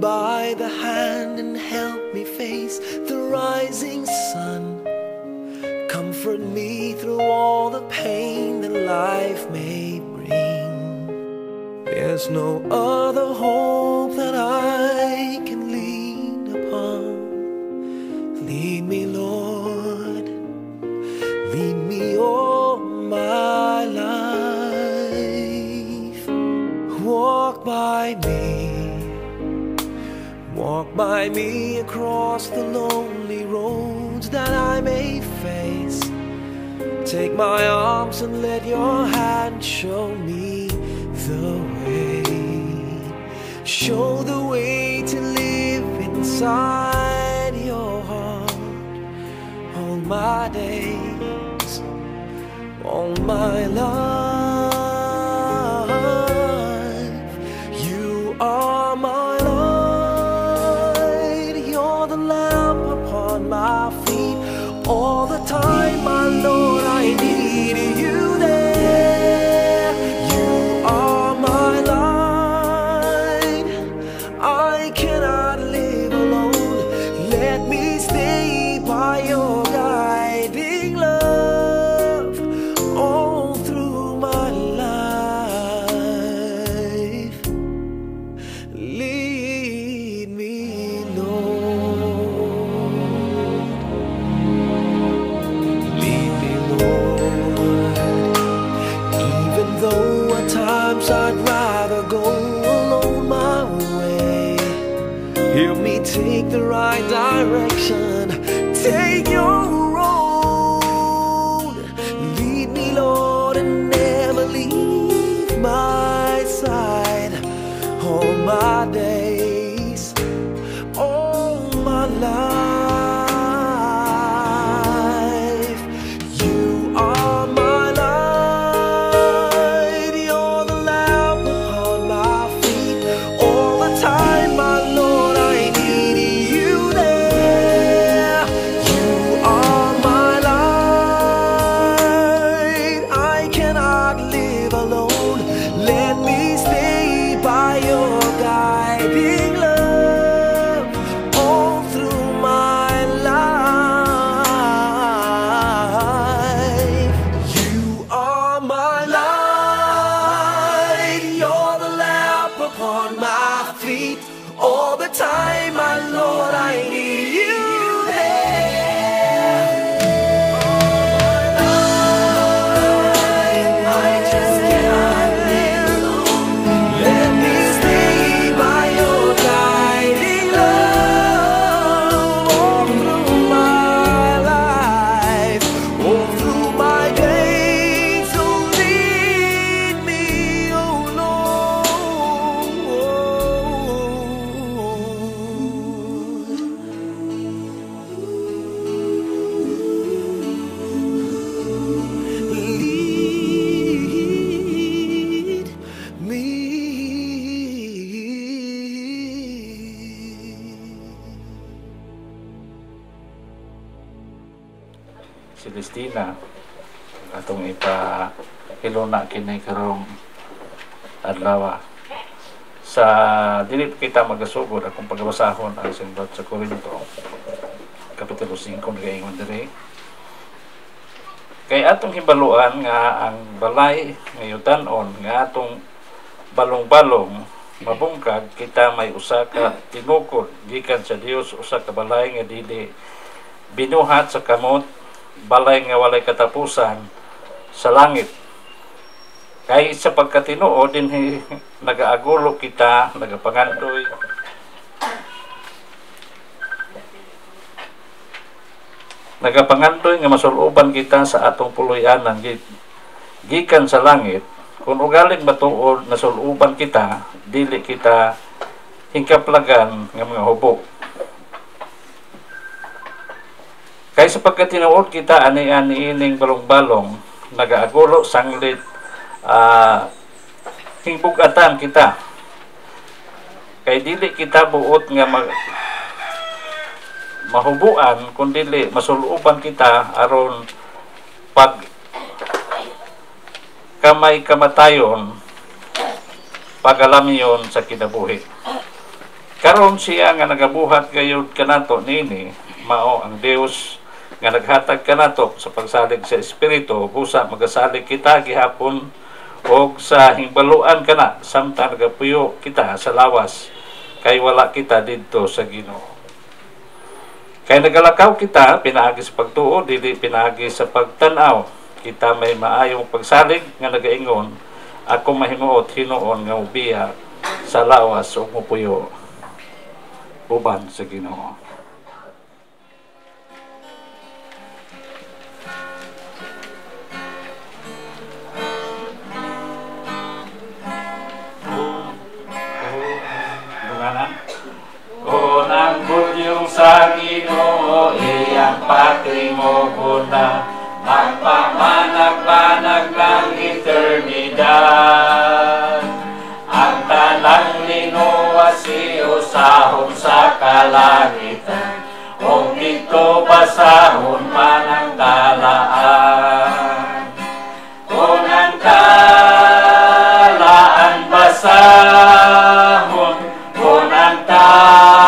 By the hand and help me face the rising sun. Comfort me through all the pain that life may bring. There's no other hope that I can lean upon. Lead me, Lord, lead me all my life. Walk by me. Walk by me across the lonely roads that I may face. Take my arms and let your hand show me the way. Show the way to live inside your heart. All my days, all my life, you are my my feet. All the time, my Lord, I need you there. You are my light. I cannot live alone. Let me stay by your guiding love all through my life. Lead me, Lord. I'd rather go alone my way. Help me take the right direction. Take your road. Lead me, Lord, and never leave my side. All my days, all my life. You are my time, my Lord, I need you there. You are my light. I cannot live alone. Let me stay by your guiding love all through my life. You are my light. You're the lamp upon my feet. All the time, my Lord, I need you there. I just cannot live alone. Let me stay by your guiding love all through my life, all through my days. So lead me, oh Celestina atong ipahiluna kini karong adlaw sa dili kita magasugod akong pagbasahon ang sinulat sa Korinto kapitulo 5 nagaingon diri kay atong hibaluan nga ang balay ngayutanon nga atong balong-balong mabungkag kita may usa ka tinukod gikan sa Dios, usa ka balay nga dili binuhat sa kamot, balay nga walay katapusan sa langit. Kay sa pagkatinuod din nagaagulo kita, nagapangandoy nga masuluban kita sa atong puloy-anan gikan sa langit. Kung ugaling matuod nasuluban kita, dili kita hingkaplagan ng mga hubog. Kay sapagkat tinuod kita ani-ani ining balong-balong nagaagulo sanglit hingbugatan kita. Kay dili kita buot nga mahubuan kundi masuluban kita aron pag kamay kamatayon pagalamiyon sa kinabuhi. Karon siya nga nagabuhat gayud kanato nini mao ang Dios nga naghatag kanato sa pagsalig sa espiritu busa magasalig kita gihapon og sa himbaluan kana samtang nagapuyo kita sa lawas kay wala kita didto sa Ginoo. Kay nagalakaw kita pinaagi sa pagtuo dili pinaagi sa pagtan-aw. Kita may maayong pagsalig nga nagaingon ako mahimuot hinuon nga ubiya sa lawas ug mupuyo uban sa Ginoo. Unang budyong sa Ginoo iyang patrimoguna magpamanag-manag ng eternidad. Ang tanang linuwas iusahon sa kalangitan kung dito basahon man ang talaan. Kung ang talaan basahon, kung ang talaan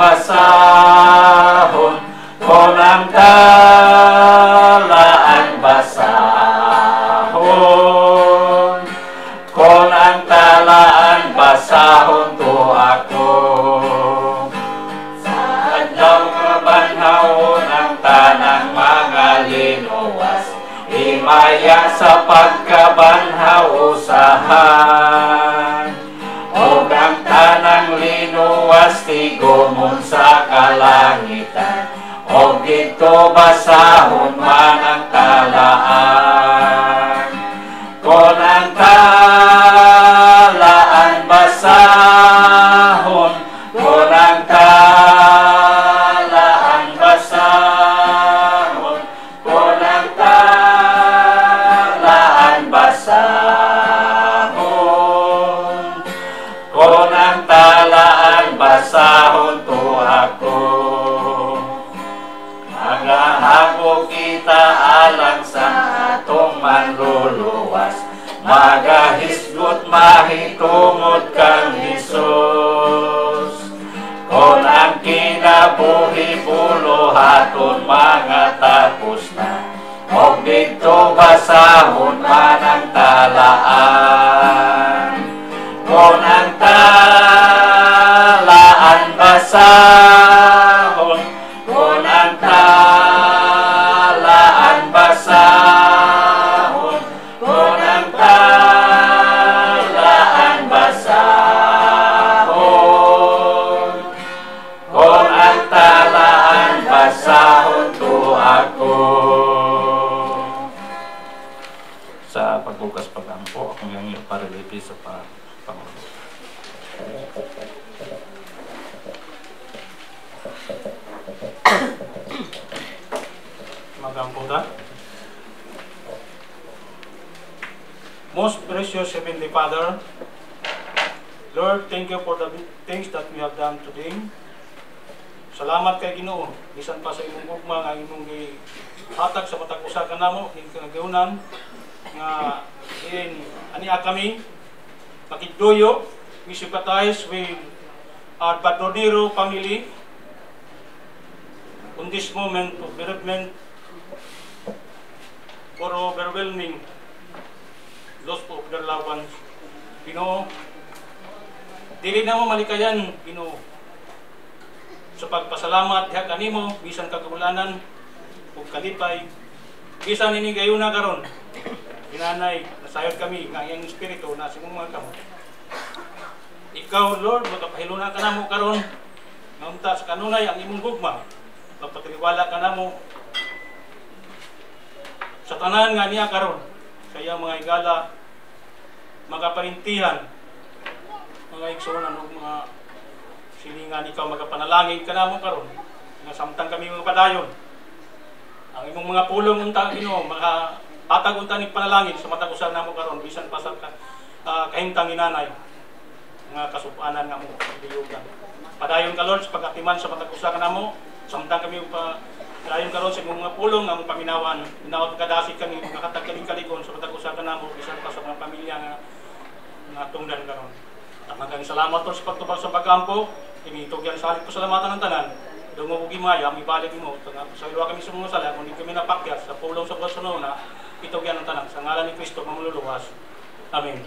basahon, kung ang talaan basahon, kung ang talaan basahon to ako. Sa adlaw kabanhawon ang tanang mga linuwas, imaya sa pagkabanhaw usahan. O ang tanang linuwas tigumon sa kalangitan, o dito basahon man ang talaan. Kung ang talaan basahon, kung ang talaan basahon, kung ang talaan basahon, kung ang talaan basahon to ako. Magahagok kita alang sa atong manluluwas, magahisgot mahitungod kang Hesus. Kung ang kinabuhi buluhaton mga tapos na, o dito basahon man ang talaan. Kung ang talaan basahon, kung ang talaan basahon, kung ang talaan basahon, kung ang talaan basahon to ako. Sa pagbukas pagampo, akong yung parilipi sa Pangulo. Magamputa. Most precious Heavenly Father, Lord, thank you for the things that we have done today. Salamat kay Ginoo, bisan pa sa imong gugma nga imong gihatag sa matag usa ka namo ning kanagawnan nga ania kami makigduyo, we sympathize with our Padronero family on this moment of bereavement or overwhelming loss of their loved ones. Ginoo, dili na mo malikayan, Ginoo, sa pagpasalamat diha kanimo bisan kagulanan ug kalipay bisan ini gayuna karon. Inanay, nasayod kami nga iyang espiritu na sa mga kamot. Ikaw, Lord, magapahiluna ka namo karon nga unta sa kanunay ang imong gugma, magpatiliwala ka namo sa tanan nga niya karon sa iyang mga higala, magaparintihan mga igsoon ug mga silingan ikaw magapanalangin kanamo karon nga samtang kami mga padayon ang imong mga pulong unta Ginoo makapatag unta ni panalangin sa matag usa namo karon bisan pa sa kahimtang inanay nga kasupanan nga mo biyogan padayon ka Lord sa pag-atiman sa matag usa kanamo samtang kami padayon karon sa imong mga pulong nga mong paminawan binaot kadasig kami makatag kami kaligon sa matag usa kanamo bisan pa sa mga pamilya nga tungdan karon. Magang salamat Lord sa pagtubag sa pagkampo. Initugyan sa halit pasalamatan ng tanan. Dungo ko gimaya, may balik mo. Sa ilwa kami sumungasala, kung di kami napakyas sa pulong sa Barcelona, itugyan ng tanan. Sa ngalan ni Kristo, mamululuwas. Amen.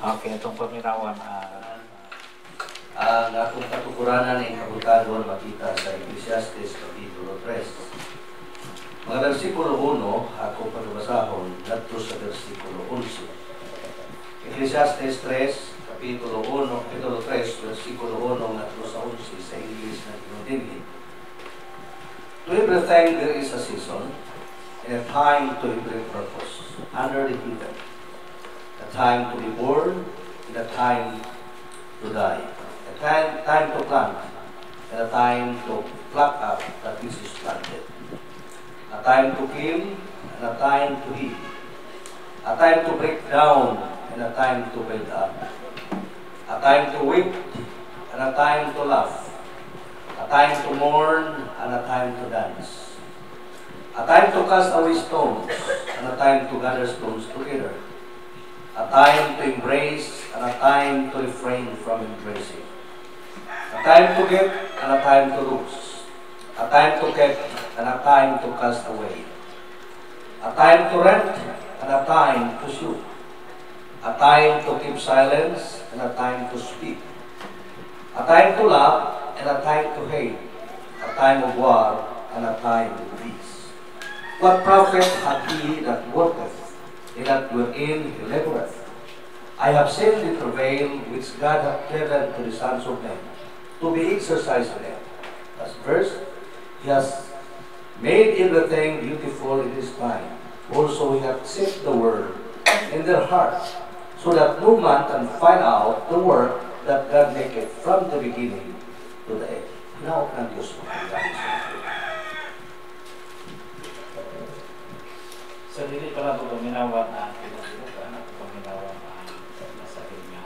Okay, itong paminawan. Ang akong katuguranan ng kabutadon makita sa Ecclesiastes Kapitulo 3. Mga versikulo 1, ako pagbasahon dito sa versikulo 11. Ecclesiastes 3, Kapitulo 1, Kapitulo 3, versikulo 1 dito sa 11 sa English na tinutindi. To everything there is a season and a time to every purpose under the heaven. A time to be born and a time to die. A time to plant and a time to pluck up that which is planted. A time to kill and a time to heal. A time to break down and a time to build up. A time to weep and a time to laugh. A time to mourn and a time to dance. A time to cast away stones and a time to gather stones together. A time to embrace and a time to refrain from embracing. A time to get and a time to lose. A time to get and a time to cast away. A time to rent and a time to sue. A time to keep silence and a time to speak. A time to love and a time to hate. A time of war and a time of peace. What profit hath he that worketh, and that wherein he laboureth? I have seen the travail which God hath given to the sons of men, to be exercised in them. As verse, he has made everything beautiful in his time. Also he hath set the word in their hearts, so that no man can find out the work that God maketh from the beginning to the end. Now can Diyos magpagdaan sa ito. Sa dili pala ito paminawan ang pinagsinukan at paminawan ang nasa niya.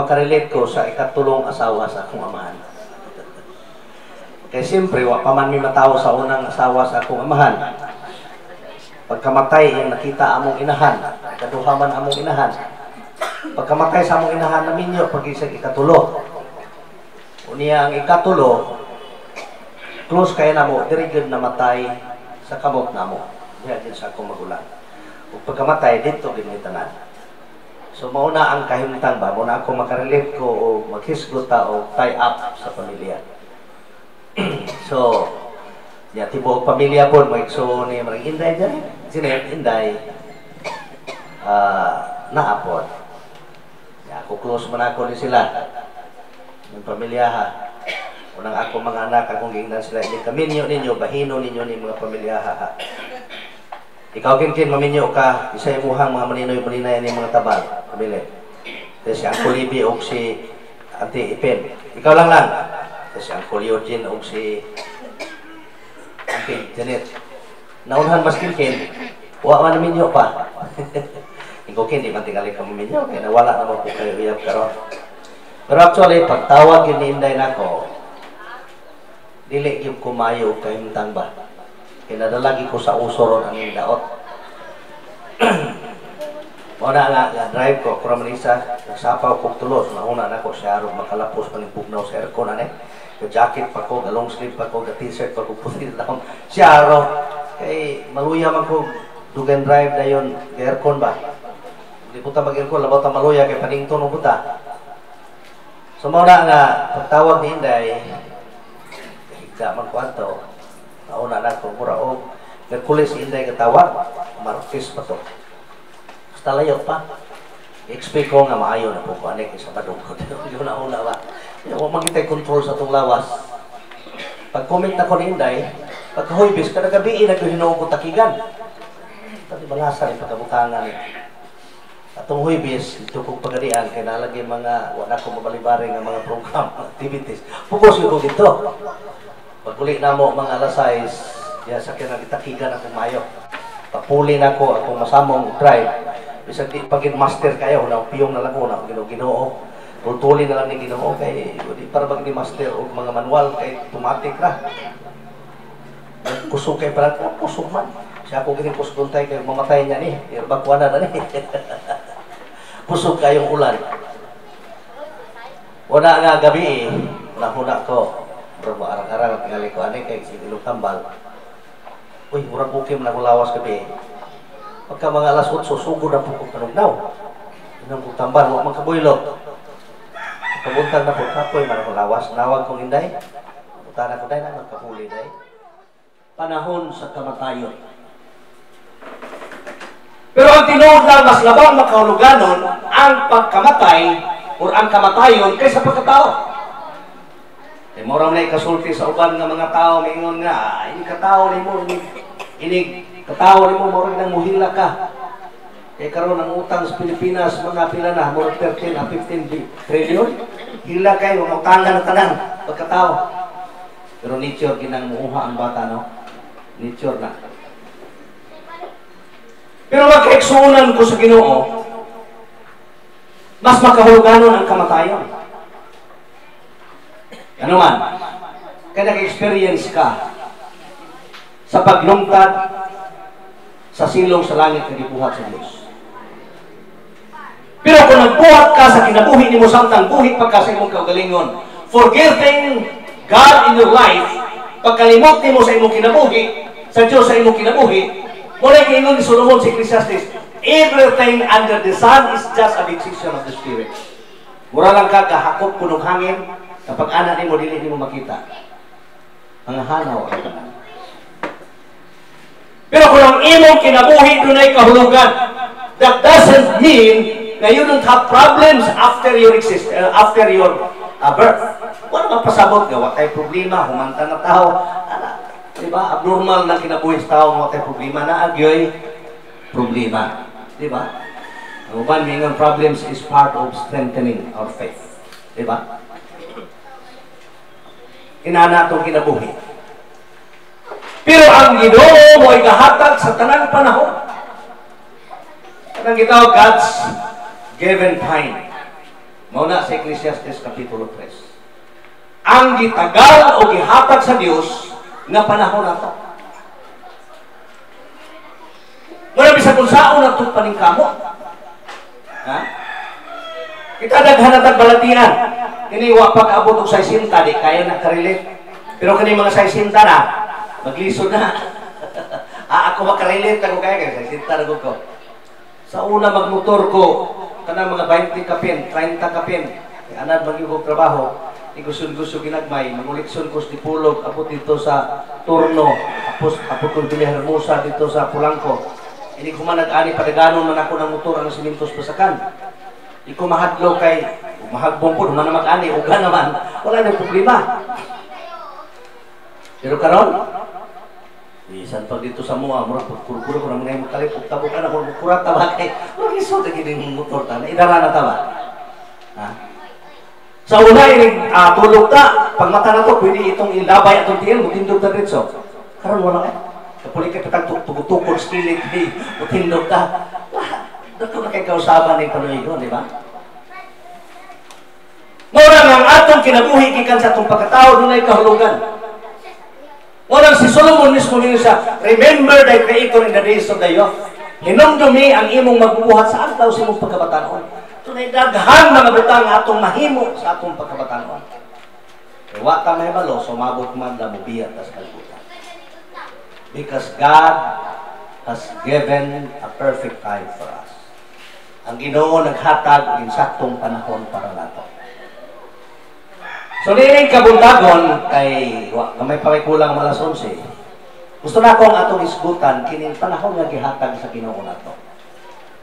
makarelate ko sa ikatulong asawa sa akong amahan. Kaya siyempre, wa pa man may matawo sa unang asawa sa akong amahan. Pagkamatay, yung nakita among inahan, kaduha man among inahan. Pagkamatay sa among inahan namin nyo, pag-isag ikatulo. Unya ang ikatulo, close kaya na mo, dirigid na matay sa kamot na mo. Diyan din sa akong magulang. Kung pagkamatay, dito ginitanan. So, mauna ang kahimtang ba? Mauna ako makarelate ko o maghisgot o tie up sa pamilya. So, ya tibo pamilya po, so ni marang inday dyan. Sino inday? Naapod. Ya, ako close man ako ni sila. Ng pamilya ha. Unang ako mga anak, akong gingnan sila. Hindi kaminyo ninyo, bahino ninyo ni mga pamilya ha. Ikaw kin maminyo ka, isa imuhang mga maninoy-maninay ni mga tabal. Pamilya. Kasi ang kulibi o si Auntie Ipin. Ikaw lang. Kasi ang Eugene o si Auntie Janet. Naunahan mas kin, huwag man naminyo pa. Ikaw kin, di man tingali ka maminyo. Kaya nawala naman po kayo iyap karon. Pero actually, pagtawag yun ni Inday na ko, dili yung kumayo kahimtang ba. Kinadalagi ko sa usoron ang daot. Muna nga, drive ko, kura Manisa, nagsapaw ko tulos, nauna na ko siya, makalapos panipugnaw sa aircon, jacket pa ko, long sleeve pa ko, t-shirt pa ko, puti na akong siya, kay maluya man ko, dugan drive na yun, aircon ba? Hindi puta mag-aircon, labaw ta maluya, kay panington o puta. So muna nga, pagtawag ni Inday, higda man kwanto, nauna na ko, mura o, Merkulis si Inday katawag, Martes pa to. Basta layot pa. I-expect ko nga maayo na po ko, anik, isa padong ko. Yun na una ba? Huwag magintay control sa itong lawas. Pag-comment na ko ni Inday, pagka-huibis, kada gabi, nag-hinuog ko takigan. Pati balasa rin pagkabutangan eh. Atong huibis, ito kong pagadian, kaya nalagay mga, wala ko mabalibaring ng mga program, activities. Focus ko dito. Pag-uli na mo mga alas 6, ya sa kinagitakigan ako mayo. Papuli na ko, akong masamong drive. Bisag di pagin master kayo, na piyong na lang ko, na ginoo. Tultuli na lang ni ginoo, kay di para mag master o mga manual, kay automatic na. Kusog kay pala, kusog man. Siya ako gining kusog tayo, kay mamatay niya ni. Bakwa na ni. Pusog kayong ulan. Wala nga gabi nahuna ko. Bro, arang-arang tingali ko ani kay silong tambal. Uy, murag bukim na lawas gabi. Pagka mga alas 8, sugod na po kong kanugnaw. Inang kong tambal, huwag magkabuylo. Kabuntag na po, kapoy, marang lawas. Nawag kong Inday. Punta na ko day na, magkahuli day. Panahon sa kamatayon. Pero ang tinuod lang, mas labang makahuluganon ang pagkamatay o ang kamatayon kaysa pagkatao. E morang na ikasulti sa uban ng mga tao, maingon nga, ini katao ni mo, ini katao ni mo, morang nang muhila ka. E karon ang utang sa Pilipinas, mga pila na, morang 13 a 15 trillion. Hila kayo, mga utangan na tanan, pagkatao. Pero nature, ginangmuha ang bata, no? Nature na. Pero magkaiksuunan ko sa Ginoo, mas makahuluganon ang kamatayon. Ano man, kaya nag-experience ka sa paglungtad sa silong sa langit na gibuhat sa Diyos. Pero kung nagbuhat ka sa kinabuhi ni mo samtang buhit pagka sa imong kaugalingon, forgetting God in your life, pagkalimot ni mo sa imong kinabuhi, sa Diyos sa imong kinabuhi, mula kaingon ni Solomon sa Ecclesiastes, everything under the sun is just a decision of the Spirit. Mura lang ka, kahakot punong hangin, kapag anak ni mo, dili ni mo makita. Mga hanaw ang kanan. Pero kung ang imong kinabuhi, doon ay kahulugan. That doesn't mean na you don't have problems after your birth. Wala magpasabot, gawa tayo problema, humanta na tao. Diba? Abnormal na kinabuhi sa tao, mga tayo problema na agyoy problema. Diba? Ang uban, mga problems is part of strengthening our faith. Diba? Inana itong kinabuhi. Pero ang Ginoo mo ay kahatag sa tanang panahon. Kanang gitawag God's given time. Mauna sa Ecclesiastes Kapitulo 3. Ang gitagal o gihatag sa Dios nga panahon nato. Muna bisag kung saan nato paningkamo. Ha? Kita daghan natag balatian. Kini wa pag-abot og 60 di kaya na ka-relate. Pero kani mga 60 na maglisod na. Ako makarelate ako kaya kay 60 na ko. Sa una magmotor ko kanang mga 20 kapin, 30 kapin. Anad mag-ibog trabaho. Igusod-gusto ginagmay, mangulikson ko sa Dipulog, apot dito sa Turno, apot ko Villa Hermosa dito sa Pulangco. Hindi ko man nag-ani padaganon man ako ng motor ang simintos pasakan. Hindi ko mahadlo kay mahagbong po, man na mag-ani, uga naman, wala nang problema. Pero karon, isan pag dito sa mua, murag pagkuro-kuro ko na mga yung kalipog, tabukan ako, kurat taba kay, murag iso na gining motor ta, naidara na taba. Ha? Sa una, tulog ta, pag mata na to, pwede itong ilabay atong tiyan, mutindog ta dito. Karon wala eh. Kapuli ka patag tugutukod, skillit, mutindog ta. Dito na kay kausaban ng panuigo, di ba? Mura nga ang atong kinabuhi gikan sa atong pagkatao, doon ay kahulugan. Mura si Solomon mismo niyo sa, remember thy Creator in the days of thy youth. Hinumdumi ang imong magbubuhat sa adlaw sa imong pagkabataon. Ito na daghan mga butang atong mahimo sa atong pagkabataon. E wa ta may balo, sumabot man na mubiyat tas kalbutan. Because God has given a perfect time for us. Ang Ginoo naghatag ng saktong panahon para nato. So nining kabuntagon kay may pakikulang malas 11. Gusto na akong atong isgutan kining panahon nga gihatag sa Ginoo nato.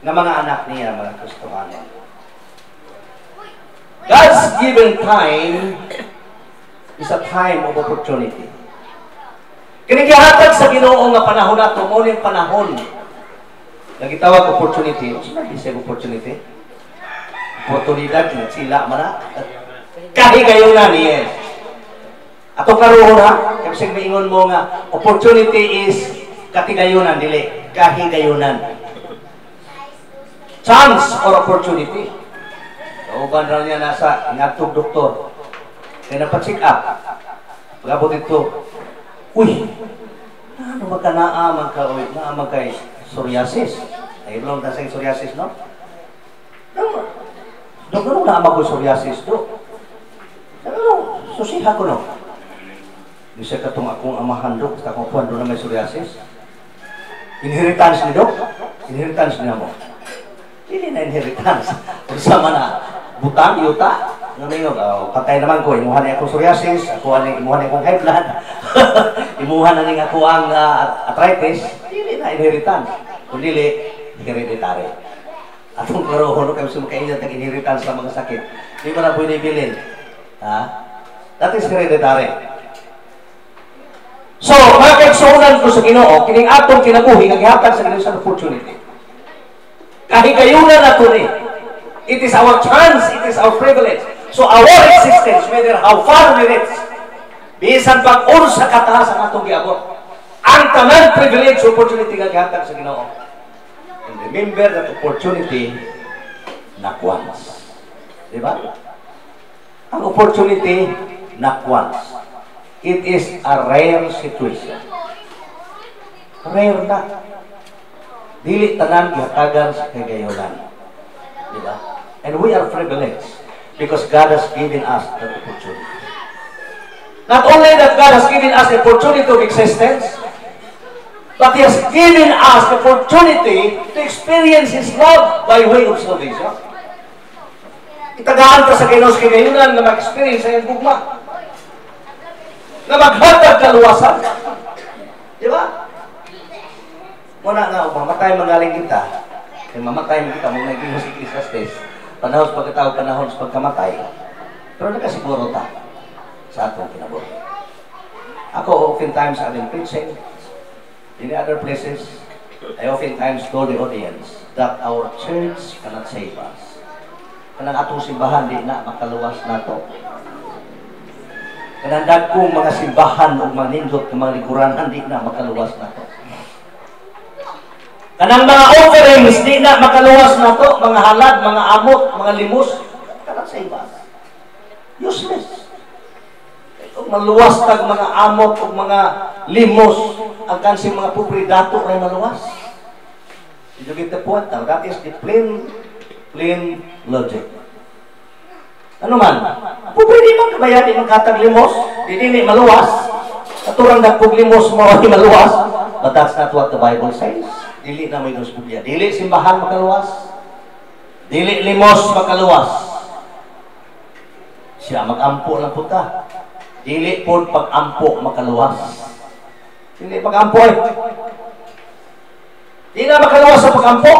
Nga mga anak niya, mga Kristiyano. God's given time is a time of opportunity. Kining gihatag sa Ginoo nga panahon nato, mo ning panahon nagitawag opportunity. Sino bisag opportunity? Oportunidad na sila mana. Kahigayunan yes. Atong karuhon ha, kasi maingon mo nga opportunity is katigayunan dili kahigayunan. Chance or opportunity. Uban raw niya nasa ingatog doktor. Kaya napag-check up. Pag-abot ito, uy, ano ba ka naaman kay psoriasis? Ay, long na sa psoriasis, no? Doktor, naaman ko psoriasis, do? Ano, susiha ko, no? Bisa ka itong akong amahan, dok, sa akong puwan, do na may psoriasis. Inheritance ni dok? Inheritance niya mo. Hindi na inheritance. Sama na, butang, yuta. Ano yun? Patay naman ko. Imuhan niya akong psoriasis. Imuhan niya akong high blood. Imuhan na niya ako ang arthritis. Hindi na inheritance. Kung dili, hereditary. At kung karoon, kami sumakainat ng inheritance sa mga sakit. Hindi mo na pwede bilhin. Ha? That is hereditary. So, mga kaigsuunan ko sa Ginoo, kining atong kinabuhi, naghihatag sa Ginoo sa opportunity. Kahigayunan na ito eh. It is our chance, it is our privilege. So our existence, whether how far we reach, bisan pag-un sa kataas ang atong giabot, ang tanan privilege, opportunity nga gihatag sa Ginoo. And remember that opportunity not once. Diba? Ang opportunity not once. It is a rare situation. Rare na. Dili tanan gihatagan sa kagayunan. Diba? And we are privileged because God has given us that opportunity. Not only that God has given us the opportunity of existence, but He has given us the opportunity to experience His love by way of salvation. Itagaan ka sa Ginoo sa kagayunan na mag-experience sa iyong gugma. Na maghatag kaluwasan. Diba? Muna nga, mamatay magaling kita. Kaya mamatay kita, muna naging si Ecclesiastes. Panahon sa pagkatao, panahon sa pagkamatay. Pero nakasiguro ta sa atong kinabuhi. Ako, oftentimes, I've been preaching in other places. I oftentimes told the audience that our church cannot save us. Kanang atong simbahan, di na makaluwas na to. Kanang dagkong mga simbahan o manindot ng mga lingkuranan, di na makaluwas na to. Kanang mga offerings, di na makaluwas na to, mga halad, mga amot, mga limos, cannot save us. Useless. Kung maluwas tag mga amot o mga limos, ang kansing mga pobre dato rin maluwas. Did you get the point? Now, that is the plain logic. Ano man? Pobre di man kabayan, di man katag limos, di maluwas. Katurang nagpug limos mo ay maluwas. But that's not what the Bible says. Dili na may dos Biblia. Dili simbahan makaluwas. Dili limos makaluwas. Siya mag-ampo lang punta. Dili po pag-ampo makaluwas. Dili pag-ampo eh. Di na makaluwas sa pag-ampo.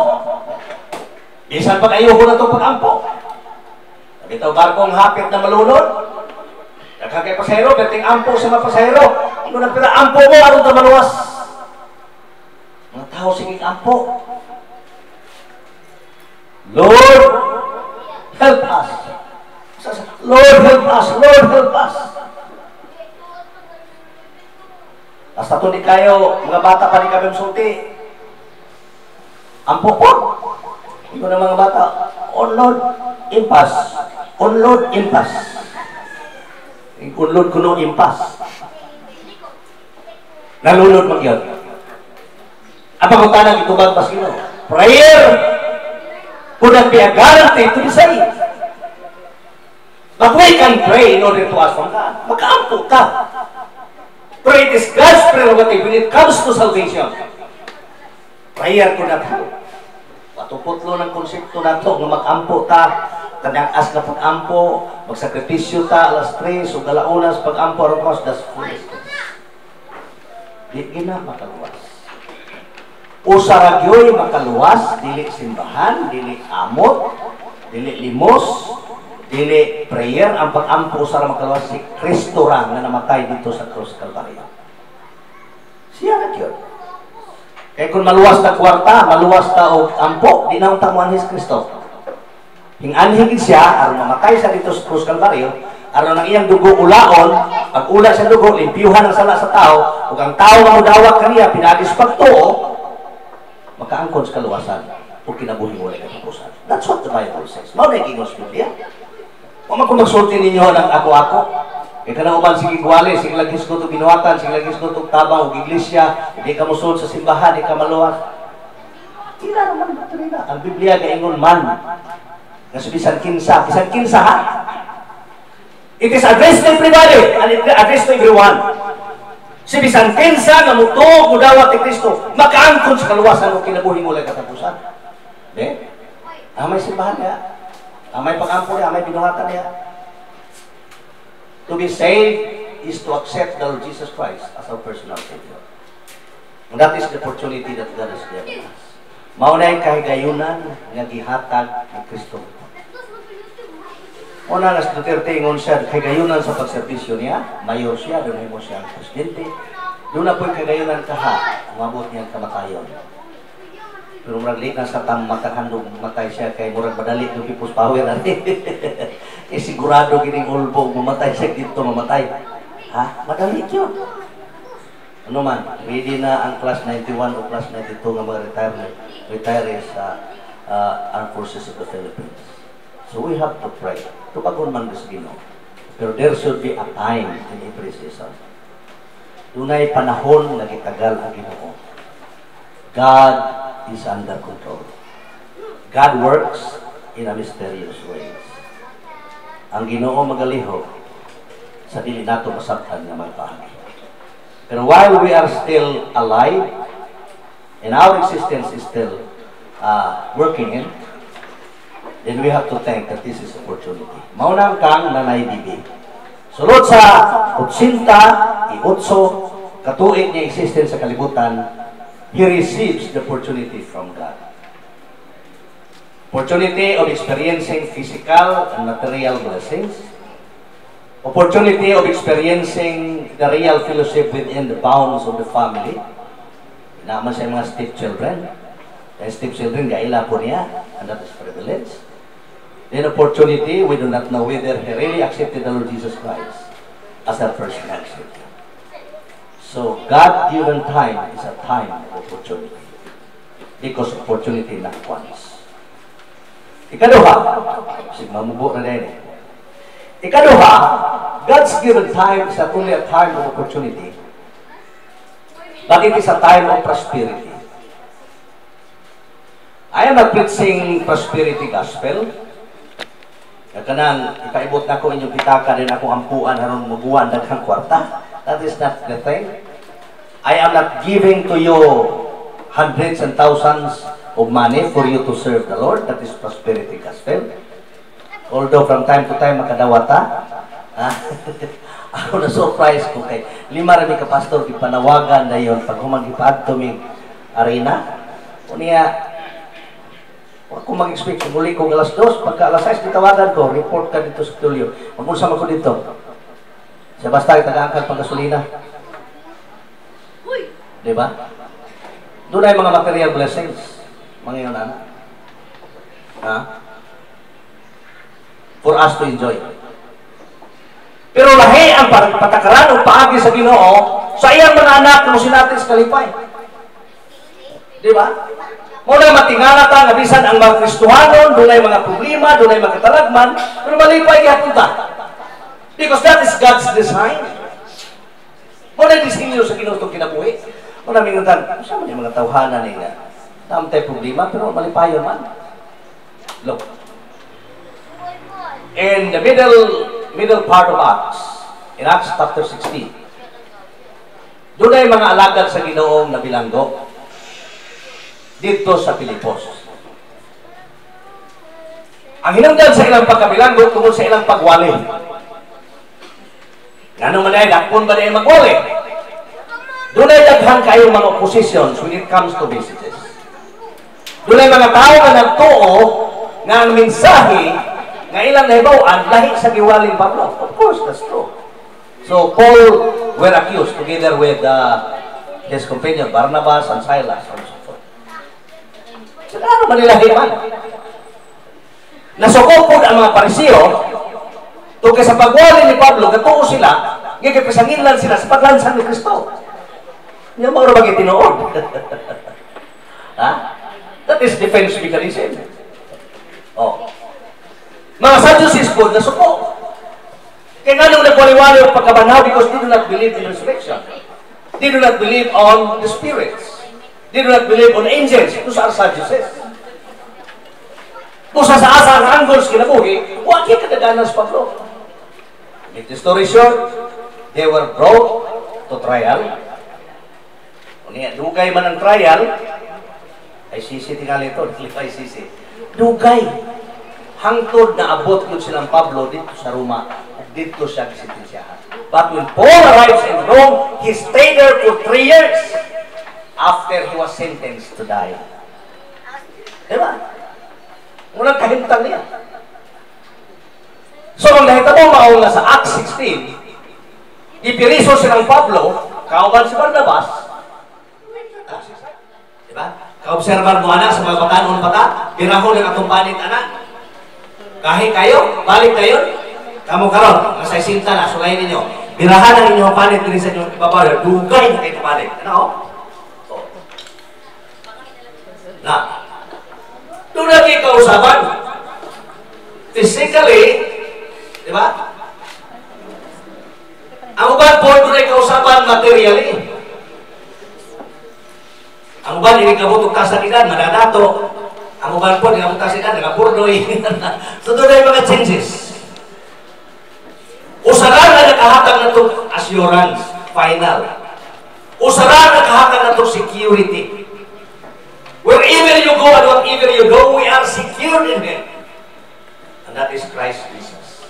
Bisan pag-ayuho na itong pag-ampo. Ito barkong hapit na malunod. Nagkakay pasahero, perting ampo sa mga pasahero. Kung nagpila-ampo mo, aron na maluwas. Mga tao sige ampo. Lord, help us. Lord, help us. Lord, help us. Basta ito di kayo, mga bata pa di kami sulti. Ampo po. Ito na mga bata. Unload, impas. Unload, impas. Unload kuno, impas. Nalunod mag yun. Apa kung tanang itubag pas kino? Prayer could not be a guarantee to be saved. But we can pray in order to ask from God. Makaampo ka. But it is God's prerogative when it comes to salvation. Prayer could not help. Matuputlo ng konsepto na ito, na mag-ampo ta, tanag-as na pag-ampo, magsakripisyo ta, alas 3, o galaunas, pag-ampo, arongkos, that's foolishness. Di na makaluwas. Usaragyoy makaluwas, dili simbahan, dili amot, dili limos, dili prayer, ang pag-ampo usara makaluwas si Kristo ra na namatay dito sa krus Kalbaryo. Siya na yun. Kaya kung maluwas na kwarta, maluwas na o ampo, di na ang tamuan si Kristo. Hinganhigin siya, aron mamatay sa dito sa krus Kalbaryo, aron ang iyang dugo ulaon, pag ula sa dugo, limpiyuhan ang sala sa tao, ug ang tao nga mudawat kaniya, pinadis pagtuo, makaangkon sa kaluwasan o kinabuhi mo lang katapusan. That's what the Bible says. Mao na yung Ingos Biblia. Kung magsulti ninyo ng ako-ako, kaya ka na uman sige gwali, sige lagis ko ito binuwatan, sige lagis ko ito tabang o iglesia, hindi ka musul sa simbahan, hindi ka maluwas. Tira naman ba ito nila? Ang Biblia gaingon man, kasi bisan kinsa ha? It is addressed to everybody and it addressed to everyone. Si bisan kinsa nga mutuog mudawat ni Kristo, makaangkon sa kaluwasan o kinabuhi mo lang katapusan. Di? Amay simbahan niya. Amay pag-ampo niya, amay binuhatan niya. To be saved is to accept the Lord Jesus Christ as our personal Savior. And that is the opportunity that God has given us. Mauna yung kahigayunan nga gihatag ni Kristo. Una nas Duterte ingon siya, kagayunan sa pagservisyo niya, mayor siya, doon mo siya ang presidente. Doon na po yung kagayunan kaha, umabot niyang kamatayon. Pero murag late na sa mataghandog, matay siya, kay murag madali yung pipos power. Eh sigurado kining ulbo, mamatay siya dito, mamatay. Ha? Madali yun. Ano man, ready na ang class 91 o class 92 nga mga retirees sa Armed Forces of the Philippines. So we have to pray. Tupagon man sa Ginoo. Pero there should be a time in every season. Dunay panahon na gitagal ang Ginoo. God is under control. God works in a mysterious ways. Ang Ginoo magalihok sa dili nato masabtan nga magpahagi. Pero while we are still alive and our existence is still working in, then we have to think that this is opportunity. Maunang kang nanay-bibi. Sulod sa 80, katuig niya existence sa kalibutan, he receives the opportunity from God. Opportunity of experiencing physical and material blessings. Opportunity of experiencing the real fellowship within the bounds of the family. Naman sa mga stepchildren. And stepchildren, gaila po niya, and that is privilege. Then opportunity, we do not know whether he really accepted the Lord Jesus Christ as our personal Savior. So, God-given time is a time of opportunity. Because opportunity not once. Ikaduha, si mamubo na din Ikaduha, God's given time is not only a time of opportunity, but it is a time of prosperity. I am not preaching prosperity gospel. Kanang ikaibot na ko inyong pitaka din akong ampuan haron muguan daghang kwarta. That is not the thing. I am not giving to you hundreds and thousands of money for you to serve the Lord. That is prosperity gospel. Although from time to time makadawata, ako na surprise ko kay lima rin ka pastor ipanawagan na yun pag humagipad tuming arena. Unya ako mag-expect, muli ko alas 2, pagka alas 6, titawagan ko, report ka dito sa Tulio. Mag-unsam ako dito. Siya basta taga-angkat pang gasolina. Diba? Doon ay mga material blessings. Mga yun, anak. Ha? For us to enjoy. Pero lahi ang patakaran o paagi sa Ginoo sa iyang mga anak kung sinatin sa kalipay. Diba? Muna matingala ta nga bisan ang mga Kristohanon, doon ay mga problema, doon ay mga katalagman, pero malipay ihapunta. Because that is God's design. Muna disinyo sa kinutong kinabuhi. Muna minuntan, saan man yung mga tawhanan nga? Tamtay problema, pero malipayon man. Look. In the middle part of Acts, in Acts chapter 16, doon ay mga alagad sa Ginoong na bilanggo dito sa Pilipos. Ang hinungdan sa ilang pagkabilanggo tungkol sa ilang pagwali. Ngano man ay dakpon ba na yung magwali? Doon ay daghan kayo mga oppositions when it comes to businesses. Doon ay mga tao na nagtuo nga ang mensahe nga ilang nahibawan lahi sa giwaling Pablo. Of course, that's true. So Paul were accused together with his companion Barnabas and Silas. Ano ba nila himan? Nasukupod ang mga Pariseo tungkol sa pagwali ni Pablo, gatuo sila, gigipisanginlan sila sa paglansan ni Kristo. Hindi mo rin magitinood. Ha? That is defense mechanism. Oh. Mga Sadducees po, nasuko. Kaya nga nung nagwaliwali ang pagkabanaw because they do not believe in resurrection. They do not believe on the spirits. They do not believe on angels. Ito sa Sadducees. Kung sa asa ang angles kinabuhi, huwag yung kadaganan sa Pablo. Make the story short, they were brought to trial. Kung dugay man ang trial, ay sisi tingali ito, ay sisi. Dugay. Hangtod na abot yun silang Pablo dito sa Roma at dito siya gisitensyahan. But when Paul arrives in Rome, he stayed there for 3 years. After he was sentenced to die. Diba? Unang kahimtang niya. So, ang nakita mo mauna nga sa Acts 16, ipiriso silang Pablo, kauban si Barnabas. Diba? Kaobserban mo anak sa mga batanon pata, birahon ng atong panit anak. Kahit kayo, balik kayo, kamu karon, nasa isinta na, sulayin ninyo. Birahan ang inyong panit din sa inyong ibabaw, dugay na kayo panit. Ano? Nah, doon lagi kausapan. Physically, di ba? Ang uban po, doon ay kausapan materially. Ang uban, hindi ka mo tugtasan madadato. Ang uban po, hindi ka mo tugtasan nagapurdoy. So doon ay mga changes. Usaran na nakahatag na itong assurance, final. Usaran na nakahatag na itong security. Wherever you go and whatever you go, we are secured in Him. And that is Christ Jesus.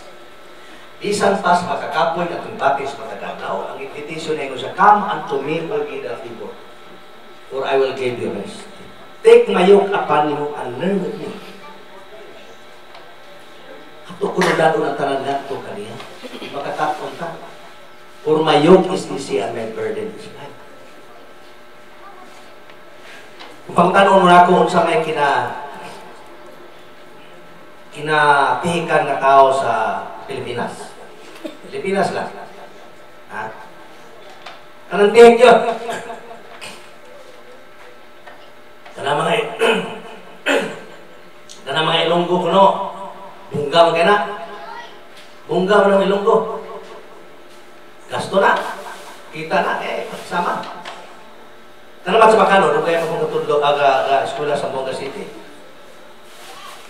Bisan pas makakapoy at yung batis mataganaw, ang invitation na siya, come unto me, all ye that labor, for I will give you rest. Take my yoke upon you and learn with me. Hato ko na dado ng talangan ito kaniya. Makakapon ka. For my yoke is easy and my burden is light. Kung tanong mo na kung sa may kinatihikan na tao sa Pilipinas. Pilipinas lang. Ha? Anong tihik yun? Kana mga Ilonggo kuno. Bunga magana. Bungga mo ng Ilonggo. Gasto na. Kita na, sama. Naman sa Bacano, doon kaya akong katudlo eskwela sa Bonga City.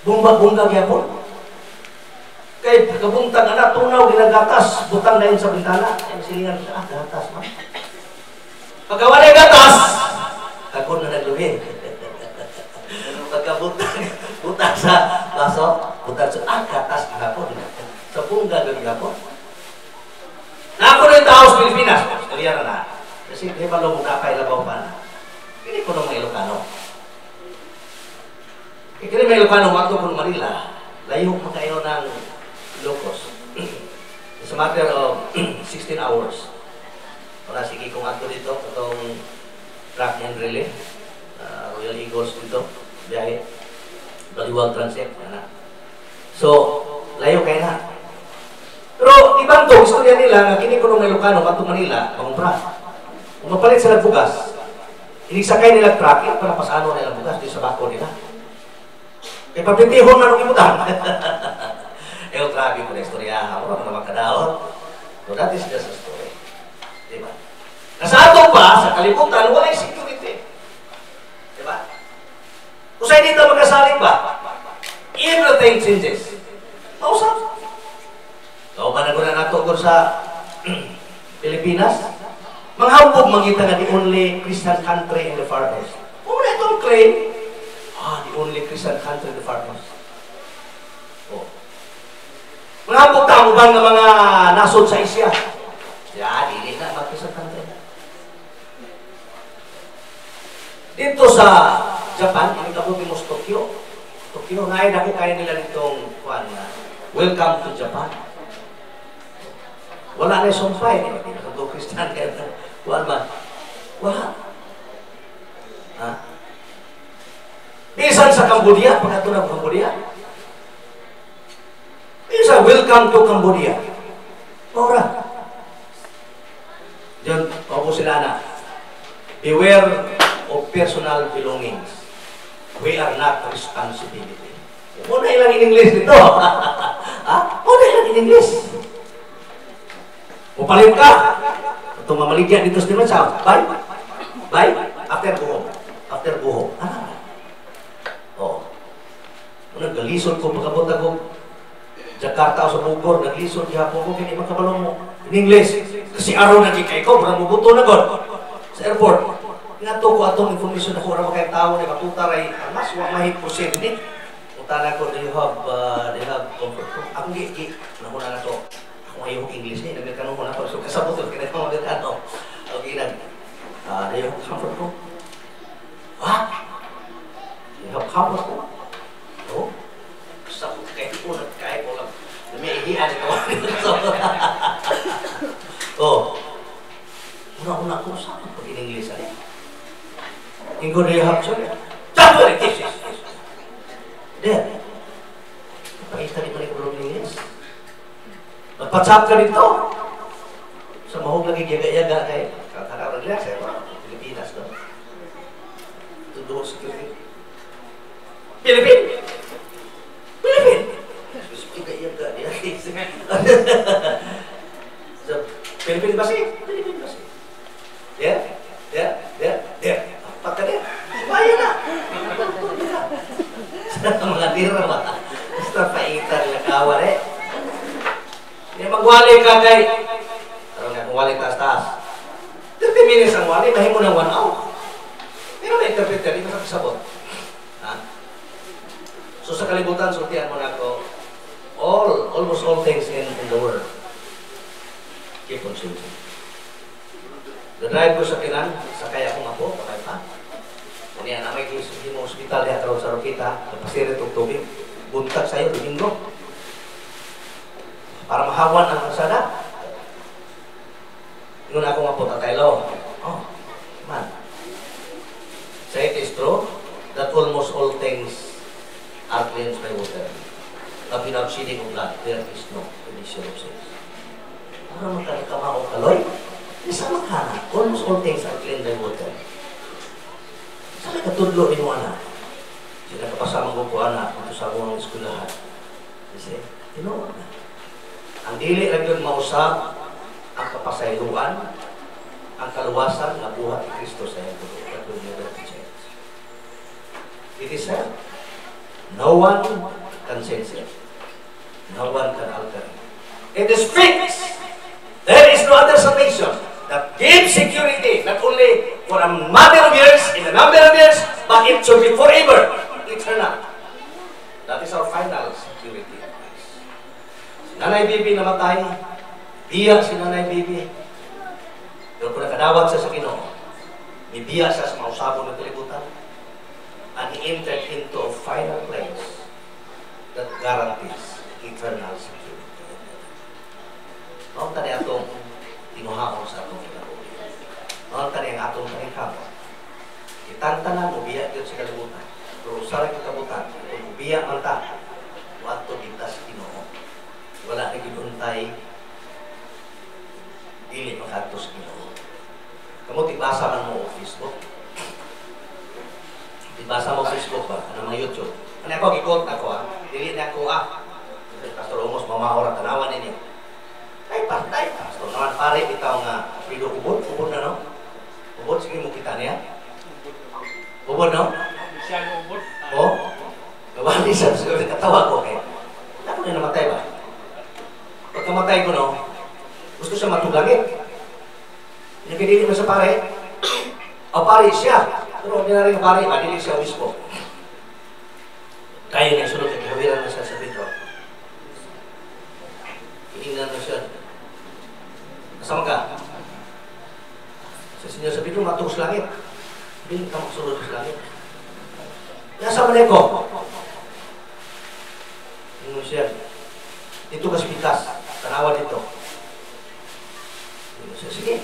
Bungga gyapon. Kay kabuntag na tunaw ginagatas, butang na yun sa bintana. Ay silingan, gatas man. Pagkawa na gatas, kakon na nagluhin. Butang sa baso, butang sa gatas gihapon. Sa bungga gihapon. Na ako rin tao sa Pilipinas, istorya na. Kasi di ba lumuna kay labaw pa na. Hindi ko nung may Ilocano. Ikini may Ilocano, wakto ko Manila, layo mo kayo ng Ilocos. It's a matter of 16 hours. Wala, sige kung ato dito, itong track and relay, Royal Eagles dito, biyahe, Baliwag Transit, yan. So, layo kayo na. Pero ibang to, istorya nila, nga kini ko nung may Ilocano, wakto Manila, pangumpra. Kung mapalit sila bugas, inisakay nila truck, para pasano nila bugas, di sa bako nila. Kaya pabitihon na nung imutan. Yung trabi ko na istorya, ako na makadaot. So that is just a story. Diba? Nasa ato pa, sa kalibutan, wala yung security. Diba? Kung sa'yo dito magkasaling ba, everything changes. Mausap. So, managunan nato ko sa Pilipinas, manghambog mangita nga the only Christian country in the far east. Kung na itong claim, the only Christian country in the far east. Oh. Manghambog tamo ba nga mga nasod sa Asia? Dili na mag-Christian country. Dito sa Japan, ang kabuti mo sa Tokyo. Tokyo, ngayon ako kaya nila nitong welcome to Japan. Wala na yung sumpay. Kung Christian kaya na. Wala ba? Wala. Ha? Bisan sa Cambodia, pagkato ng Cambodia. Bisan, welcome to Cambodia. Ora. Diyan, ako sila na. Beware of personal belongings. We are not responsibility. Muna ilang in English dito. Ha? Muna ilang in English. Upalit ka. Itong mamaligyan dito sa dimensa. Bye. Bye. After go home. After go home. Oh. Nagalisod ko pagkabot ako. Jakarta o sa Bogor. Naglisod gihapon ko. Kaya makabalong mo. In English. Kasi araw na kikay ko. Parang mabuto na ko. Sa airport. Inato ko atong information ako. Parang makayang tao na matutaray. Mas mahit po siya. Utala ko. They have comfort ko. Ako gigi. Nahuna na to. Ayaw English niya, nagkakanong mo na ako. So, kasabot ko, kinatang magkano. Okay na. Ayaw comfort ko. Ha? Ayaw comfort ko? Oo. Kasabot kayo ko, nagkaya ko lang. Lumihihan ito. Oo. Una-una ko, saan pag in English ay? Ingo na yung hapso niya. Saan ko? Yes. There. Paita rin mo na yung ulong English. Magpatsap ka dito. Sa mahog lagi yaga-yaga kay kakaraw nila sa Pilipinas. No? Tuduho security. Philippine! Yaga-yaga niya. Philippine ba siya? Philippine ba siya? There. Pagka niya. Bayan na. Sa mga tira ba? Basta paita nila kawan eh. Hindi magwali ka kay parang nga kung wali taas-taas 30 minutes ang wali, mahimo ng 1 hour. Pero may interpreter, hindi makakasabot. So sa kalibutan, sultihan mo na ako almost all things in the world keep on changing. The drive ko sa Kinan, sakay akong ako, pakay pa. Kuniya na may hospital niya karoon sa Rokita, napasirit og tubig, buntag sa'yo, domingo. Para mahawan ang kasada. Yun ako nga po, Tataylo. Oh, man. So it is true that almost all things are cleansed by water. But without shedding of blood, there is no remission of sins. Ano magkakama o kaloy? Isa makana. Almost all things are cleansed by water. Sa may katudlo ni mo, anak. Sila kapasamang ko po, anak, kung sa mga eskulahan. Kasi, tinoon na. Ang dili lang yun mausap ang kapasayloan, ang kaluwasan na buhat ni Kristo sa iyong tulo. That will never change. It is said, no one can change it. No one can alter it. It is fixed. There is no other salvation that gives security, not only for a matter of years, in a number of years, but it should be forever, eternal. That is our final security. Si Nanay Bibi namatay, biya si Nanay Bibi. Pero kung nakadawat siya sa Ginoo, bibiya siya sa mausabong ng kalibutan, and he entered into a final place that guarantees eternal security. Noong tani atong tinuhakon sa atong kinabuhi. Noong tani ang atong kanikamo. Itantanan mo biya yun sa kalibutan. Pero usara yung kabutan, kung biya man ta, wato bigtas Ginoo. Wala na ginuntay, dili makatos Ginoo. Kamu tibasa man mo o Facebook. Tibasa mo Facebook ba? Ano mga YouTube? Ano ako, gikot ako dili na ako Pastor Omos, mamahora, tanawan ninyo. Ay, Pastor naman pare, bitaw nga, pido ubod na no? Ubod, sige mo kita niya. Ubod no? Oo? Gawali siya, siguro katawa ko eh. Ako na namatay ba? Pag namatay ko no, gusto siya matulangin. Pinagpinili mo sa pare. O pare siya. Pero ordinary ng pare, madilig siya obispo. Kaya niya sunod, naghawiran na siya sa Pedro. Iingnan na siya. Kasama ka? Sa sinyo sa Pedro, matong sa langit. Hindi ka magsunod sa langit. Nasa mali ko. Yung siya, dito kasi bigas. Tanawa dito. Yung siya, sige.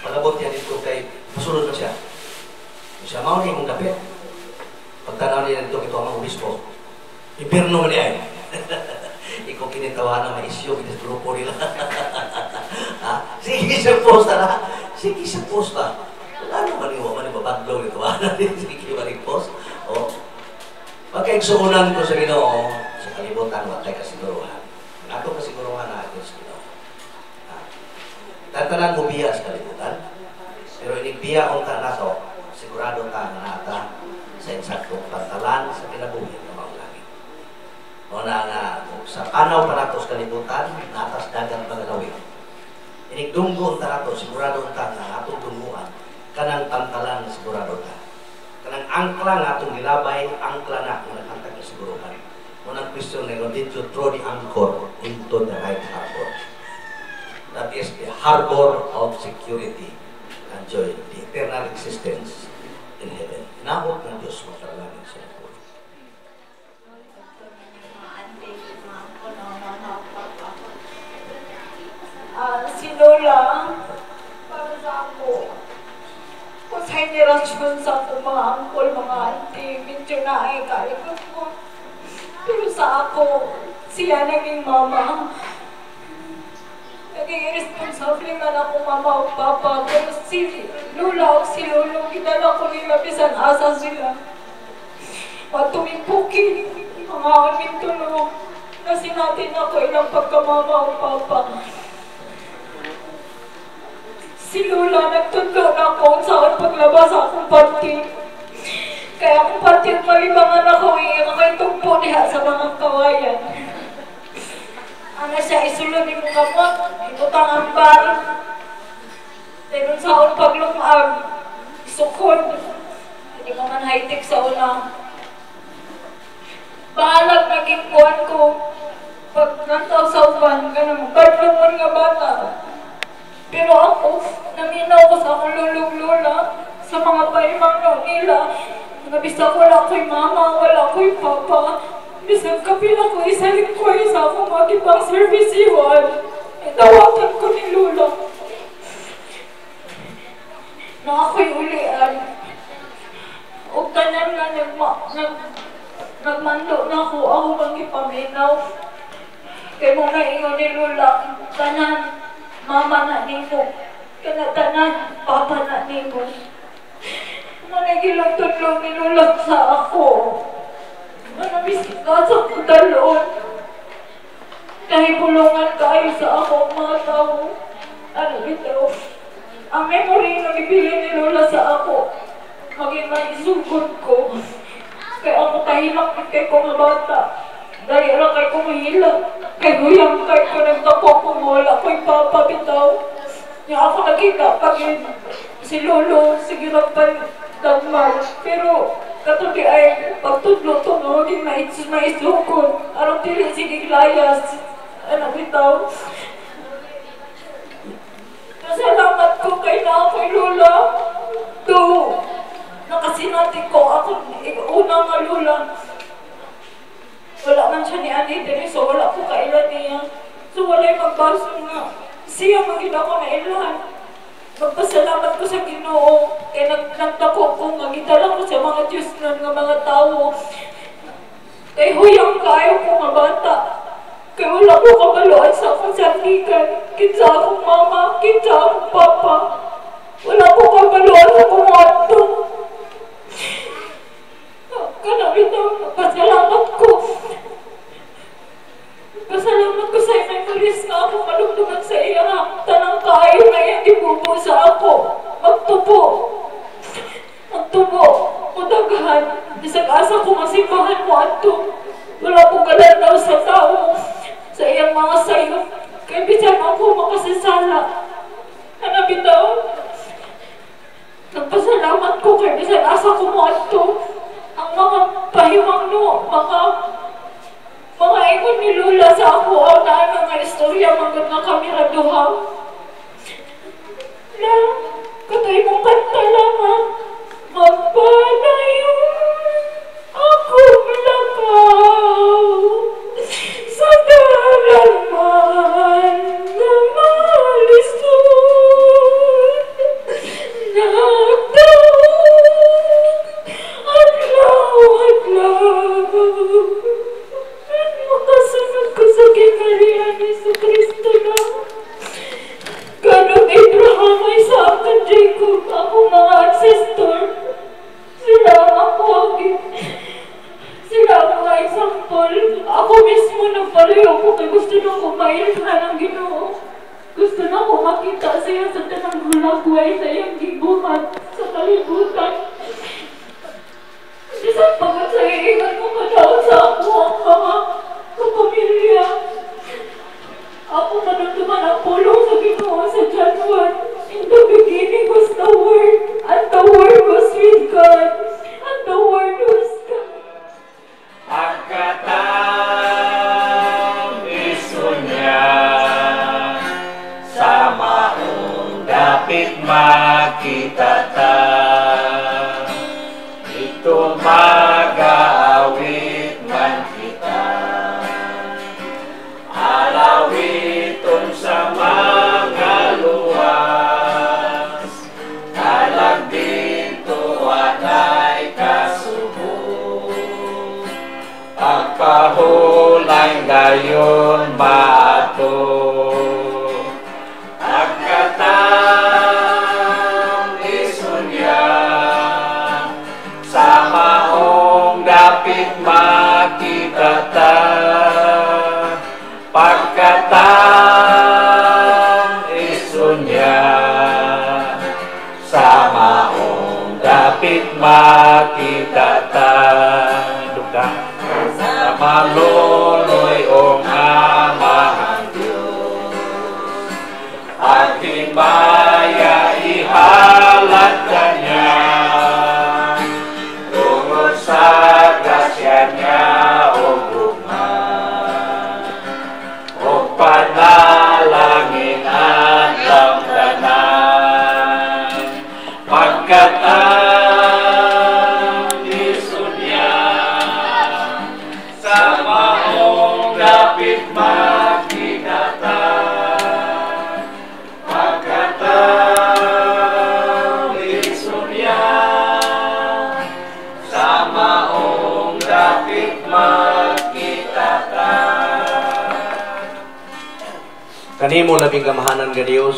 Pagabot niya dito kay masunod na siya. Yung siya, mauni mong dapit. Pagtanaw niya dito, ito ang mga obispo. Ibirno mo niya eh. Ikaw kinitawa na may isyo, kinitulog po nila. Sige siya posta na. Sige siya posta. Wala naman yung manibabadlong ito. Sige ba rin post? O, pagkaigsuunan ko sa Ginoo, sa kalibutan, watay kasiguruhan. Ato kasiguruhan na ito sa Ginoo. Tantanan mo biya sa kalibutan. Pero inigbiya kong ta na to, sigurado ta na nata sa insaktong pantalan sa kinabuhi ng mga langit. O na nga, sa panaw pa nato sa kalibutan, natas dagang pagalawin. Inigdunggo ta nato, sigurado ta na atong dunguan, kanang pantalan sigurado ta. Kanang angkla nga atong gilabay, angkla na kung nagkantag na siguruhan. Unang question na did you throw the anchor into the right harbor? That is the harbor of security and joy, the eternal existence in heaven. Inabot ng Diyos magkalangin sa ito. Si Lola, para sa ako, kung sa henerasyon sa ako, mga angkol, mga auntie, medyo naikalikot ko. Pero sa ako, siya naging mama. Naging responsable man ako mama o papa. Pero si Lola o si Lolo, kinala ko nila bisan asa sila. Matumimpukin, mga aming tulong. Kasi natin ako ilang pagkamama o papa. Si Lola, nagtudlo na ako saan paglabas akong party. Kaya akong party at malibangan ako, ako'y tugpo niya sa mga kawayan. Ano siya, isulod ni mong gamot, ibutang ang bar. Tayo saan paglumag, isukod. Hindi ka man high-tech sa una. Bahalag naging buwan ko. Pag nantaw sa uban, ganun, badlungon nga bata. Pero ako, naminaw ko sa akong lulong-lula, sa mga paimang nila. Nabisa ko wala ko'y mama, wala ko'y papa. Bisang kapila ko, isaling ko sa akong magibang service iwan. Itawatan ko ni Lula. Na ako'y ulian. O tanan na nagmando na ako magipaminaw. Kaya mo na ingon ni Lula, tanan, mama na nimo. Kanatanan, papa na nimo. Managilang tulong ni Lula sa ako. Manabisika sa kudalon. nahibulungan kayo sa ako mga tao. Ano ito? Ang memory na ibili ni Lola sa ako, maging naisugod ko. Kaya ako tahilak ni kay ko nga bata. Dahil lang kay ko mahilak. Kay huyang kay ko nagtapo ko wala ko'y papabitaw. Yung ako nakita pag si Lolo, sige lang pa dagmar. Pero katuloy ay pagtudlo to no, di maisugod. Arang dili sige layas. Ano bitaw? Salamat ko kay na kay Lola. Nakasinati ko ako una nga Lola. Wala man siya ni Ani din, so wala ko kailan niya. So wala'y magbaso nga. Siya maging ako na ilan. Magpasalamat ko sa Ginoo. Kaya nagdako ko nga gitala ko sa mga Diyos nun nga mga tao. Kay huyang kayo ko nga bata. Kaya wala ko kamaluan sa akong sarnikan. Kinsa akong mama, kinsa akong papa. Wala ko kamaluan sa akong ato. Kanawin na, pasalamat ko. Pasalamat ko sa memories nga ako malugdugan sa iya. Tanang kayo na yung ibubo sa ako. Magtubo. Mudagahan. Isag-asa ko masimbahan mo ato. Wala ko kalanaw sa tao. Sa iyang mga sayo. Kaya bisan ako makasasala. Ano bitaw? Nagpasalamat ko kaya bisan asa ko mo ato. Ang mga pahimang no, mga ingon ni Lola sa ako o na mga istorya mga nga kamera duha. Na, katay mong kanta lang ha. Magpanayo ako malakaw sa dalaman na malisod. Adlaw. Makasunod ko sa kinarihan ni sa Kristo na. Ganong Abraham ay sa akin, Jacob, ako mga ancestor. Sila ang ako, sila ang mga example. Ako mismo nagpalayo ko kaya gusto na ko mailhan ang Ginoo. Gusto na ko makita siya sa tanang hulagway sa iyang gibuhat sa kalibutan. Isang pagkasaihan mo madaon sa ako ang mga kapamilya. Ako manuntuman ang pulong sa Ginoo sa John 1. In the beginning was the Word, and the Word was with God, and the Word was God. Agkatang isunya sa maong dapit makita ta. Ito mag-aawit man kita. Alawiton sa mga luwas. Talag dito anay kasubok. Pagpahulay gayon maato. Agkatang isunya sa maong dapit makita ta. Pagkatang isunya sa maong dapit makita ta. Duga sa maluloy o amahang Diyos. At himaya ihalat kanya tungod sa grasya niya o gugma. O panalangin at lamdanan. Pagkatang isunya sa maong dapit makita ta. Pagkatang isunya sa maong dapit makita ta. Kanimo labing kamahanan nga Dios,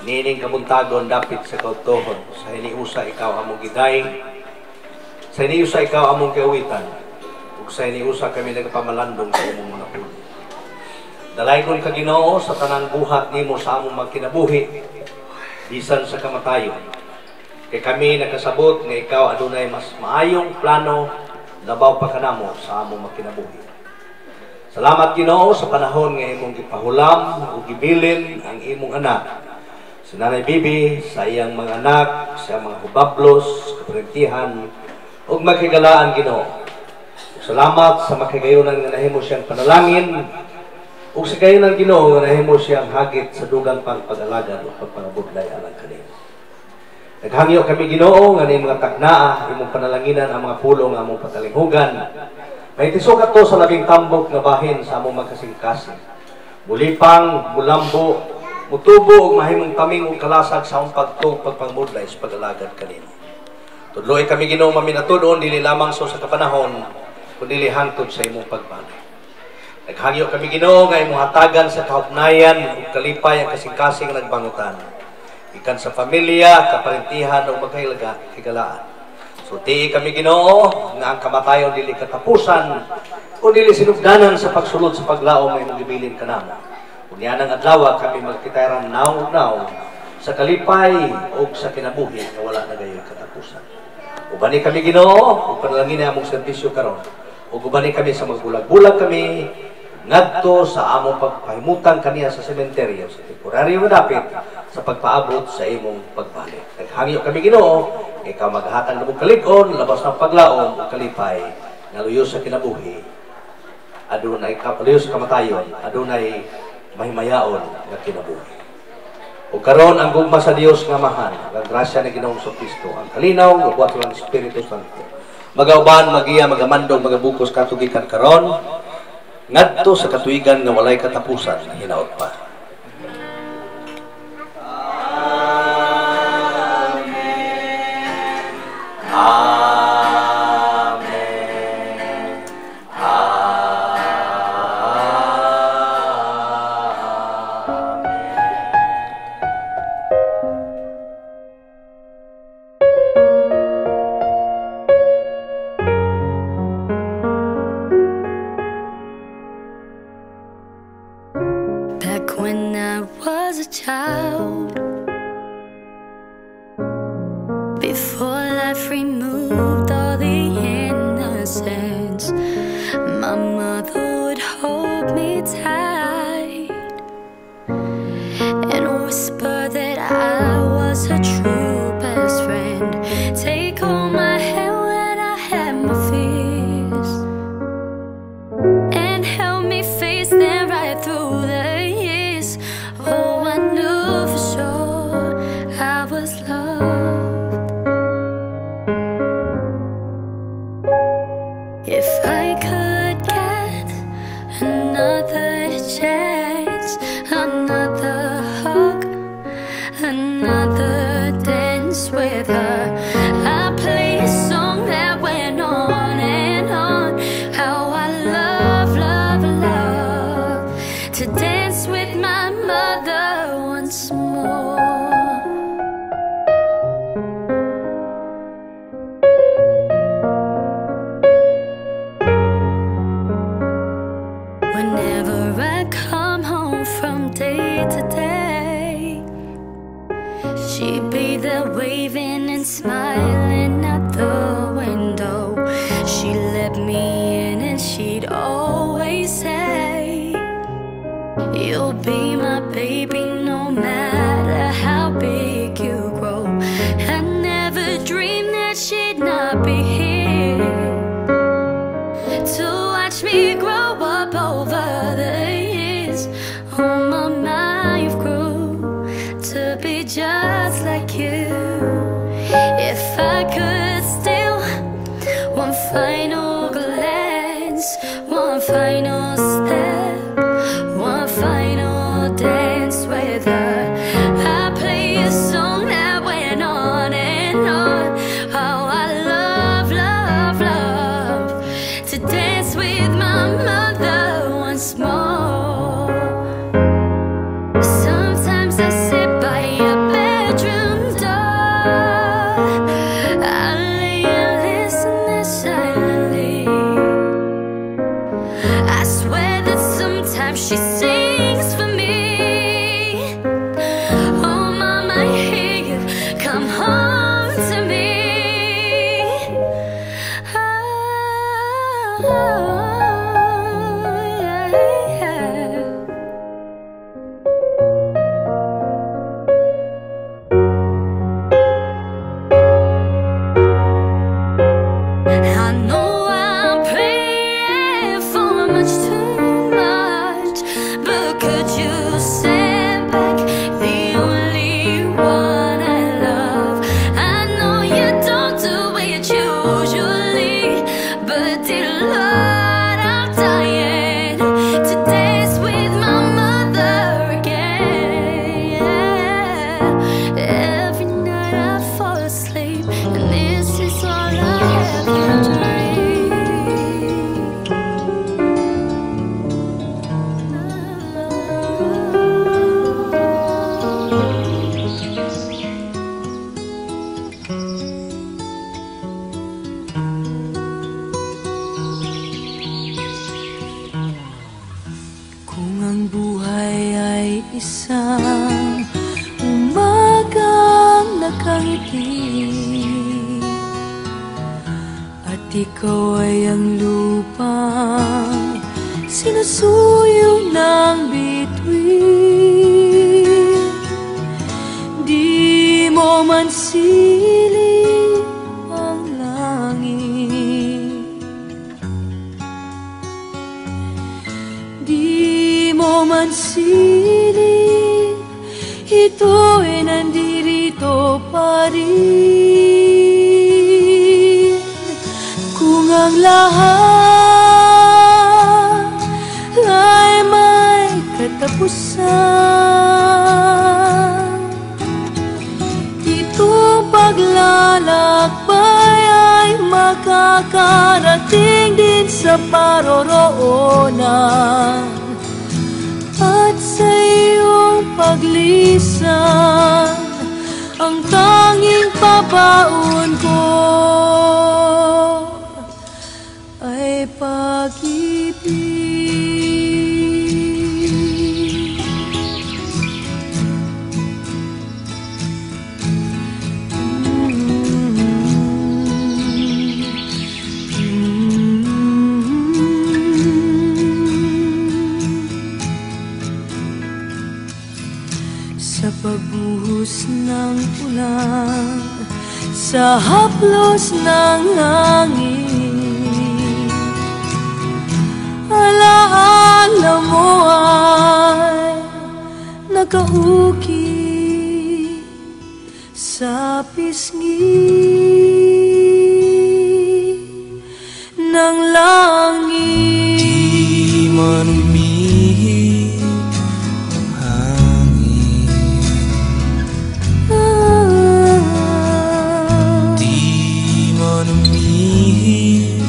nining kamuntagon dapit sa kautohon. Sa iniusa ikaw among giday, sa iniusa ikaw among kiawitan, ug sa iniusa kami nagpamalandong sa imong mga pulo. Dalaygon ka Ginoo sa tanang buhat nimo sa among magkinabuhi bisan sa kamatayon. Kay kami nakasabot nga ikaw adunay mas maayong plano labaw pa kanamo sa among magkinabuhi. Salamat Ginoo sa panahon nga imong gipahulam ug gibilin ang imong anak. Si Nanay Bibi sa iyang mga anak, sa mga hubablos, kaparentihan ug makigalaan Ginoo. Salamat sa makigayunan nga nahimo siyang panalangin ug sa kayunan Ginoo nga nahimo siyang hagit sa dugang pang pag-alagad o pagpangabudlay alang kanimo. Naghangyo kami Ginoo nga ni mga taknaa imong panalanginan ang mga pulong nga among patalinghugan. May tisukat to sa labing tambok nga bahin sa among magkasing-kasing. Mulipang, mulambo, mutubo ug mahimong taming ug kalasag sa among pagpangabudlay sa pag-alagad kanimo. Tudloy kami Ginoo maminatudon dili lamang sa kapanahon kundi hangtod sa imong pagbanay. Naghangyo kami Ginoo nga imong hatagan sa kaugnayan ug kalipay ang kasing-kasing nagbangutan. Ikan sa pamilya, kaparentihan ug magkahigalaan. Sulti kami Ginoo nga ang kamatayon dili katapusan o dili sinugdanan sa pagsulod sa paglaom nga imong gibilin kanamo. Unya nang adlaw kami magkitayran naw sa kalipay ug sa kinabuhi nga wala na gayon katapusan. Ubani kami Ginoo ug panalangin among serbisyo karon. Ug ubani kami sa magbulag-bulag kami ngadto sa among pagpahimutan kaniya sa sementeryo sa temporaryo nga dapit sa pagpaabot sa imong pagbalik. Naghangyo kami Ginoo, ikaw maghatag ng kalig-on labas ng paglaom ug kalipay nga luyo sa kinabuhi. Adunay luyo sa kamatayon, adunay mahimayaon nga kinabuhi. Ug karon ang gugma sa Dios nga Amahan, ang grasya ni Ginoong Kristo, ang kalinaw nga buhat ng Espiritu Santo. Magauban, magiya, magamandog, magabukos katugikan karon ngadto sa katuigan nga walay katapusan na hinaot pa. When I was a child, before life removed all the innocence, my mother would hold me tight and whisper that I was her true best friend. Take hold my hand when I had my fears and help me face them right through the years. Oh, I knew for sure I was loved. If I could get another chance, another hug, another dance with her, I'd play a song that went on and on. How I love, love, love to dance with my mother once more. Whenever I come home from day to day, she'd be there waving and smiling out the window. She let me in and she'd always say, you'll be my baby no matter how big you grow. I never dreamed that she'd not be here to watch me grow up over the years. Oh mama, you've grew to be just like you. If I could steal one final glance, one final step, one final dance with her, I play a song that went on and on. How I love, love, love to dance with my mother once more. Sometimes I sit by your bedroom door, I lay and listen there silently. I swear asleep, and this is all I ever dreamed. Kung ang buhay ay isang umagang nakangiti, at ikaw ay ang lupang sinusuyo ng bituin, di mo man siling ang langit, di mo man siling, ito ay nandirito pa rin. Kung ang lahat ay may katapusan, itong paglalakbay ay makakarating din sa paroroonan. At sa iyong paglisan, ang tanging pabaon ko ay pag-ibig. Sa pagbuhos ng ulan, sa haplos ng hangin, alaala mo ay nakauki sa pisngi ng langit. Di man umihip ang hangin, di man umihip,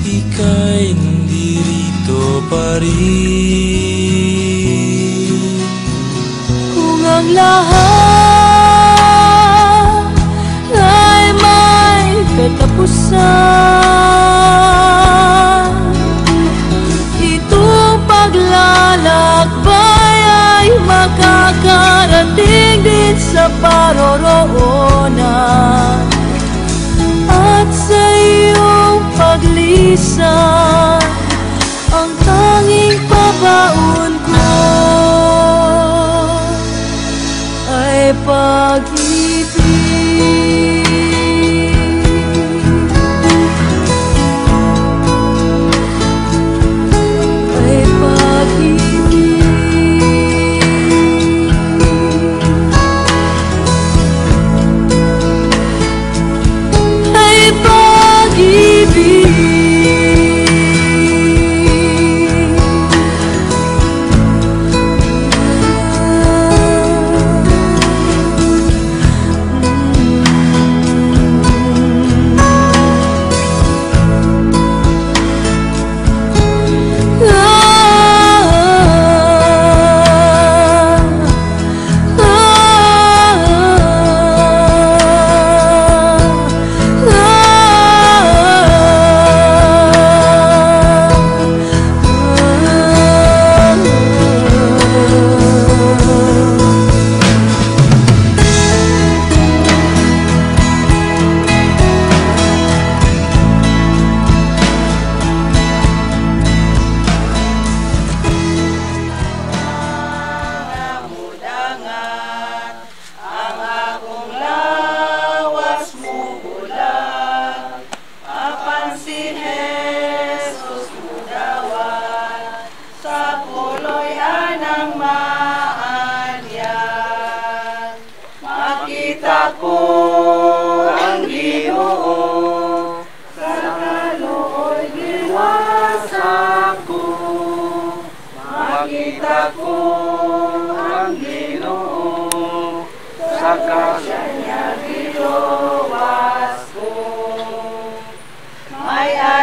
ika'y nandirito pa rin. Kung ang lahat ay may katapusan, itong paglalakbay ay makakarating din sa paroroonan. At sa iyong paglisan, ang tanging pabaon ko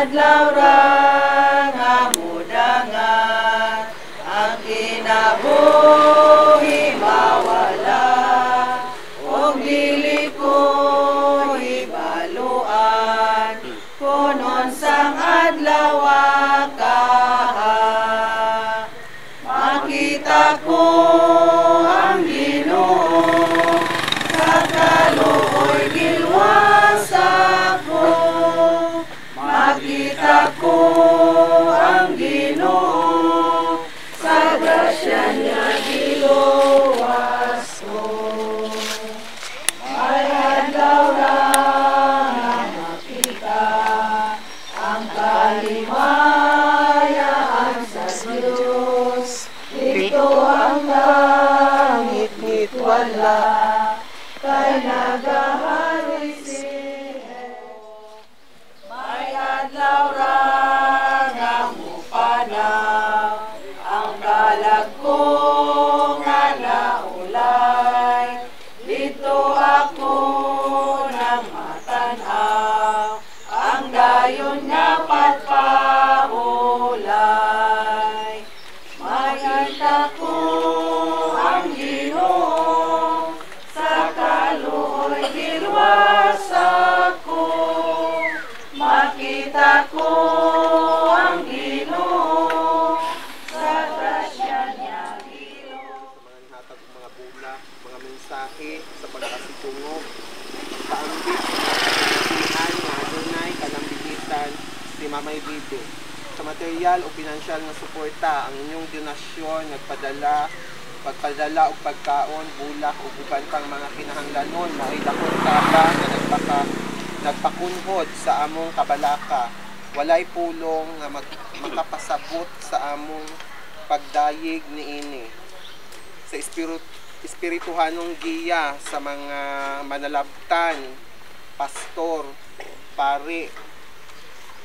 adlaw ra nga mudangan, ang kinabuhi mawala, og dili ko hibaluan, kunon sang adlaw kaha. Makita ko ang Ginoo, sa kaluoy gilwas ako. Makita ko ang Ginoo, sa grasya niya giluwas ko. May adlaw ra nga makita ang kalimayaan sa Diyos. Dito ang langit wala, kay nagaharoy siya. May adlaw ra nga mupanaw, ang kalagko nga naulay. Dito ako nang matanaw, ang dayon nga pagpaulay. Makita ko ang Ginoo, sa kaluoy gilwas ako. Makita ko ang Ginoo, sa grasya niya giluwas. Sa mga hatag mga bula, mga mensahe sa pagkasitungog, paambit na kapatihan nga adunay kalambigitan si Mamay Bibi. Sa material o pinansyal nga suporta, ang inyong donasyon pagpadala o pagkaon, bulak o uban pang mga kinahanglanon, mao'y dakong taba nga nagpakunhod sa among kabalaka. Walay pulong nga makapasabot sa among pagdayig niini. Sa espirituhanong giya sa mga manalabtan, pastor, pare,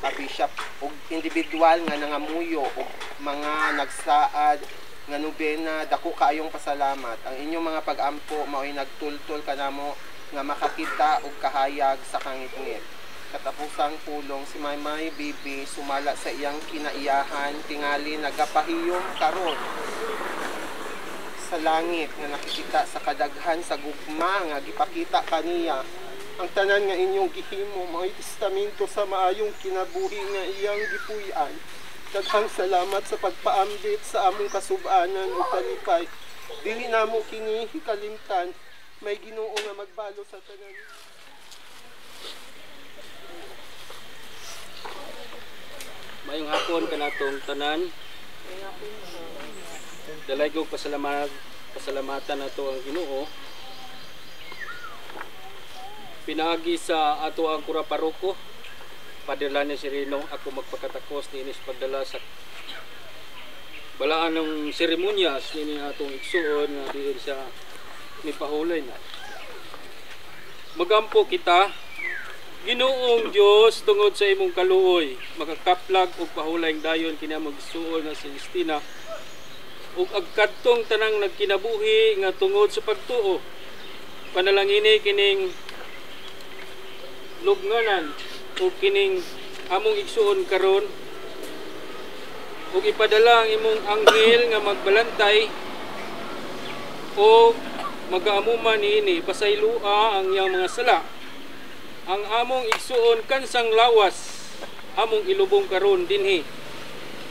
bishop o individual nga nangamuyo o mga nagsaad nga nobena, dako kaayong pasalamat. Ang inyong mga pag-ampo mao'y nagtultol kanamo nga makakita og kahayag sa kangit-ngit. Katapusang pulong si Mamay Bibi sumala sa iyang kinaiyahan tingali nagapahiyom karon sa langit nga nakikita sa kadaghan sa gugma nga gipakita kaniya. Ang tanan nga inyong gihimo mao'y testamento sa maayong kinabuhi nga iyang gipuy-an. Daghang salamat sa pagpaambit sa among kasub-anan o talipay. Dili namo kini kalimtan, may Ginoo nga magbalo sa tanan. Mayong hapon kanatong tanan. Dalay kong pasalamatan nato ang Ginoo. Pinagi sa ato ang Kura Paroko, Padre Lani Sereno, ako magpakatakos ni inis pagdala sa balaan ng seremonyas ni atong igsuon nga diin sa nipahulay na. Magampo kita, Ginoong Dios, tungod sa imong kaluoy, makakaplag og pahulayng dayon kini magsuol nga si Justina ug agkadtong tanang nagkinabuhi nga tungod sa pagtuo. Panalangini kining lubnganan o kining among igsuon karon ug ipadala ang imong anghel nga magbalantay o mag-aamuman niini pasaylua ang iyang mga sala. Ang among igsuon kansang lawas among ilubong karon dinhi.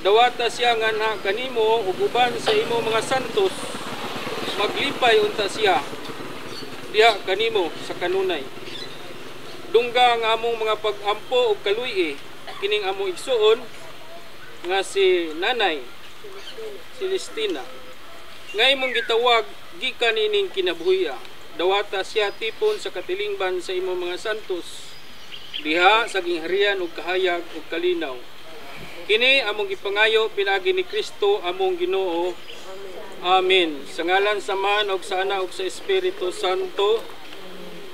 Dawata siya nga na kanimo ug uban sa imo mga santos, maglipay unta siya diha kanimo sa kanunay. Dungga ang among mga pag-ampo ug kaluy kining among igsuon nga si Nanay Celestina. Nga imong gitawag gikan ining kinabuhiya. Dawata siya tipon sa katilingban sa imong mga santos diha sa gingharian ug kahayag ug kalinaw. Kini among gipangayo pinagi ni Kristo among Ginoo. Amen. Sa ngalan sa Man ug sa Anak ug sa Espiritu Santo.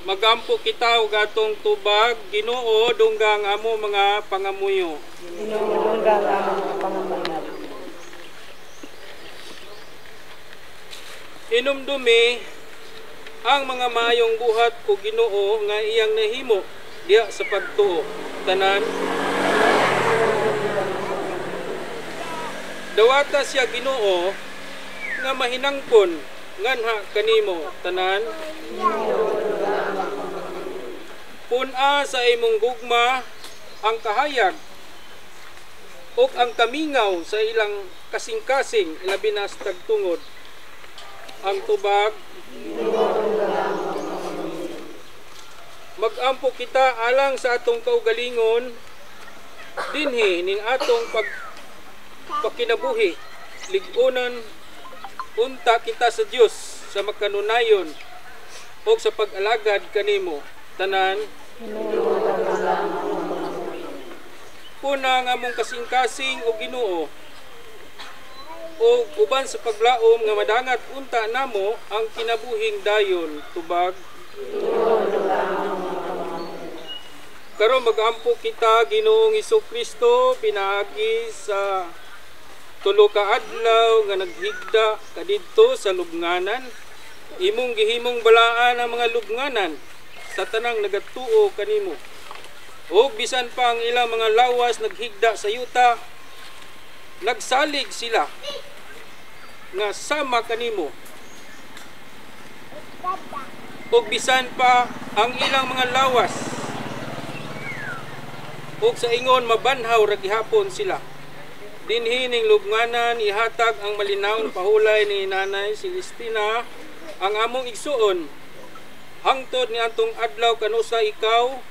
Magampo kita og atong tubag, Ginoo, dunggang amo mga pangamuyo. Ginoo, dunggang amo mga pangamuyo. Inumdumi ang mga maayong buhat ko Ginoo nga iyang nahimo diha sa pagtuo. Tanan Dawata siya Ginoo nga mahinangkon nganha kanimo tanan. Puna sa imong gugma ang kahayag ug ang kamingaw sa ilang kasing-kasing ilabi na sa tagtungod. Ang tubag, magampo kita alang sa atong kaugalingon dinhi ning atong pagkinabuhi, lig-unan unta kita sa Dios sa makanunayon o sa pag-alagad kanimo tanan. Puna nga among kasing-kasing o Ginoo o uban sa paglaom nga madangat unta namo ang kinabuhing dayon. Tubag, karon magampo kita Ginoong Hesukristo pinaagi sa tulo ka adlaw nga naghigda kadidto sa lubnganan. Imong gihimong balaan ang mga lubnganan sa tanang nagatuo kanimo. O bisan pa ang ilang mga lawas naghigda sa yuta, nagsalig sila nga sama kanimo. O bisan pa ang ilang mga lawas ug sa ingon mabanhaw ra gihapon sila. Dinhi ning lubnganan ihatag ang malinawong pahulay ni Nanay Celestina ang among igsuon hangtod ni atong adlaw kanusa ikaw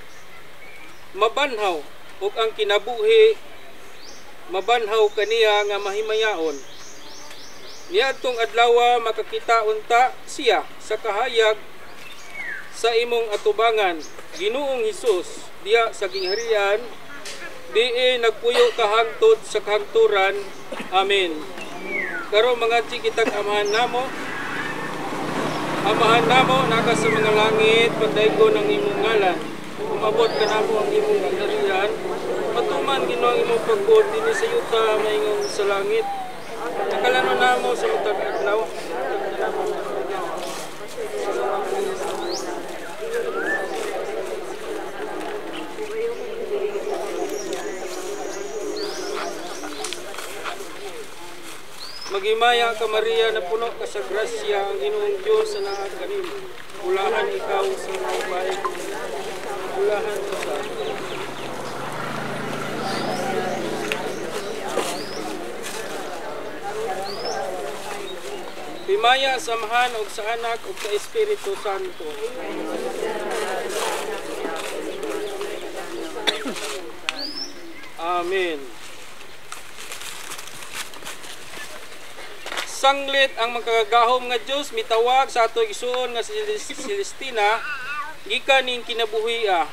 mabanhaw ug ang kinabuhi mabanhaw kaniya nga mahimayaon. Niadtong adlaw makakita unta siya sa kahayag sa imong atubangan Ginoong Hesus diya sa gingharian diin nagpuyo kahangtod sa kahangturan. Amen. Karon mga kitag amahan namo naka sa mga langit, pandaygon ang imong ngalan. Umabot ka namo ang imong gingharian. Patuman Ginoo ang imong pagbuot dinhi sa yuta maingon sa langit. Nakalano namo sa matag adlaw. Magimaya ka Maria na puno ka sa grasya, ang Ginoong Diyos sa naag kanimo. Ulahan ikaw sa mga babae. Ulahan ka sa Himaya samahan og sa anak ug sa Espiritu Santo. Amen. Sanglit ang magkagahom nga Dios mitawag sa ato igsuon nga si Celestina gikan ning kinabuhia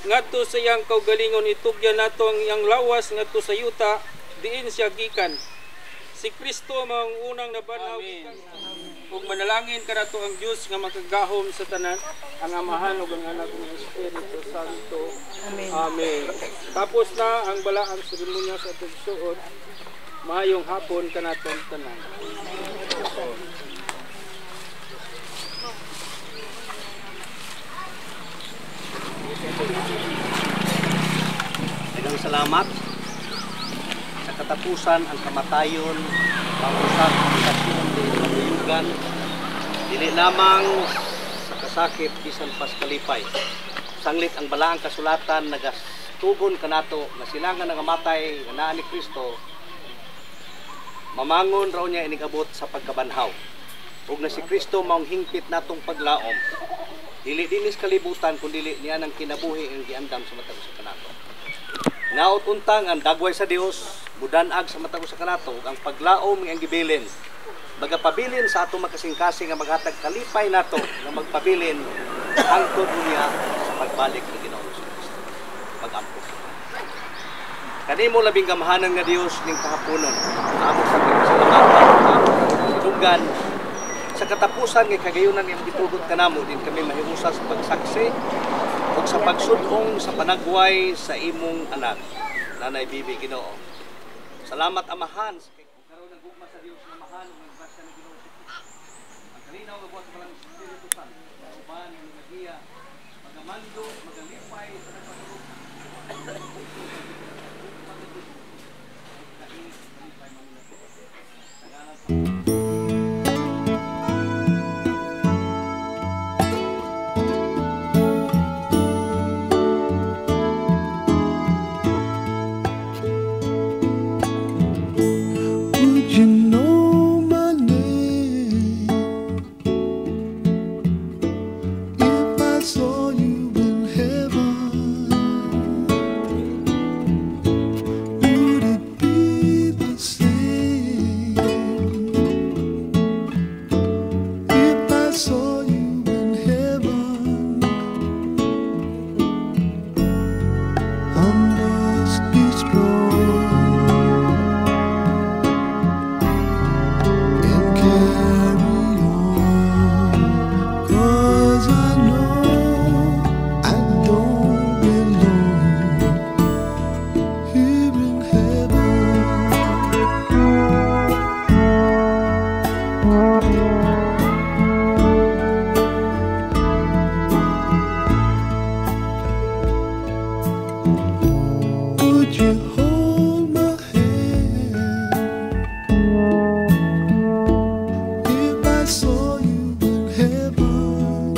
ngadto sa iyang kaugalingon itugyan nato ang iyang lawas ngadto sa yuta diin siya gikan. Si Kristo mao ang unang nabanhaw gikan. Ug manalangin kanato ang Dios nga makagahom sa tanan, ang Amahan ug ang Anak ug ang Espiritu Santo. Amen. Amen. Tapos na ang balaang seremonya sa atong igsuon. Maayong hapon kanaton tanan. Daghang salamat sa katapusan ang kamatayon, pangusap ang kasyon di matuyugan, dili lamang sa kasakit bisan pas kalipay. Sanglit ang balaang kasulatan nagatugon kanato nga sila nga nangamatay nga naa ni Kristo mamangon raw niya inigabot sa pagkabanhaw. Ug na si Kristo maong hingpit natong paglaom. Dili dinis kalibutan kundi niya nang kinabuhi ang giandam sa matag sa kanato. Naot untang ang dagway sa Dios budanag sa matag sa kanato ug ang paglaom nga gibilin. Magapabilin sa atong makasing-kasing nga maghatag kalipay nato nga magpabilin hangtod niya sa pagbalik ni Ginoo Kristo. Mag-ampo. Kanimo labing gamahanan nga Dios ning kahaponon. Amo sa pasalamatan dugan sa katapusan nga kagayunan nga gitugot kanamo din kami mahiusa sa pagsaksi ug sa pagsudong sa panagway sa imong anak Nanay Bibi Ginoo. Salamat Amahan sa karon ng gugma sa Dios nga mahal ug grasya ni Ginoo. Ang kalinaw nga buhat sa Espiritu Santo uban nga nagiya magamando magalipay sa pagtulog. Would you know my name if I saw you in heaven? Would it be the same if I saw you in heaven? I must be strong and carry on, 'cause I know I don't belong here in heaven. Would you hold my hand if I saw you in heaven?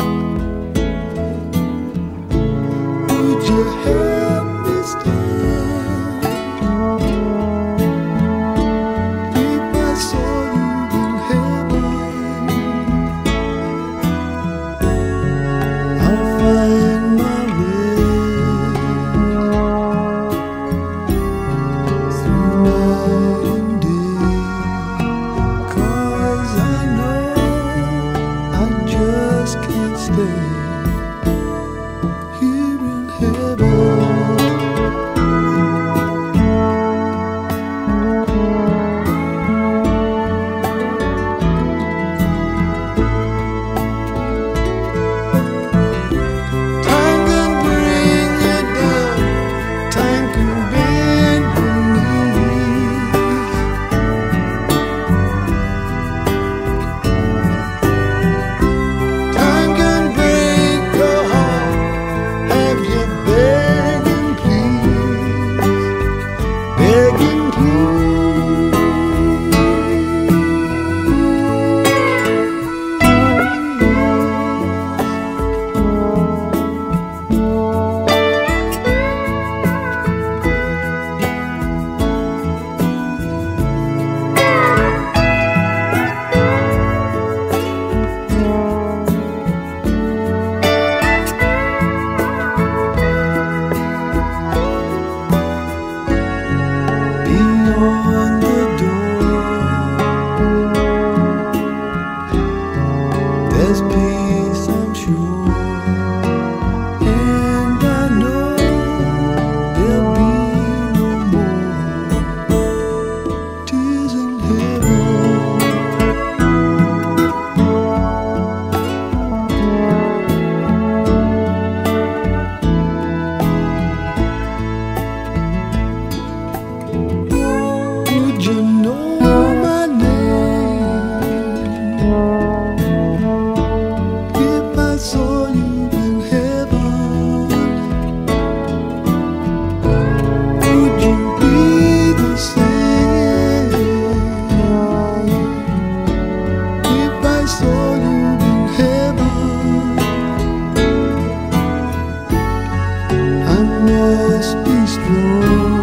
Would you help me stand if I saw you in heaven? I'll find my way through night and day, 'cause I know I just can't stay here in heaven. Time can bring you down, time can bend your knees. Time can break your heart, have you begging please, begging beyond the door. There's peace, I'm sure, and I know there'll be no more tears in heaven. Would you know my name if I saw you in heaven? Would you be the same if I saw you in heaven? I must be strong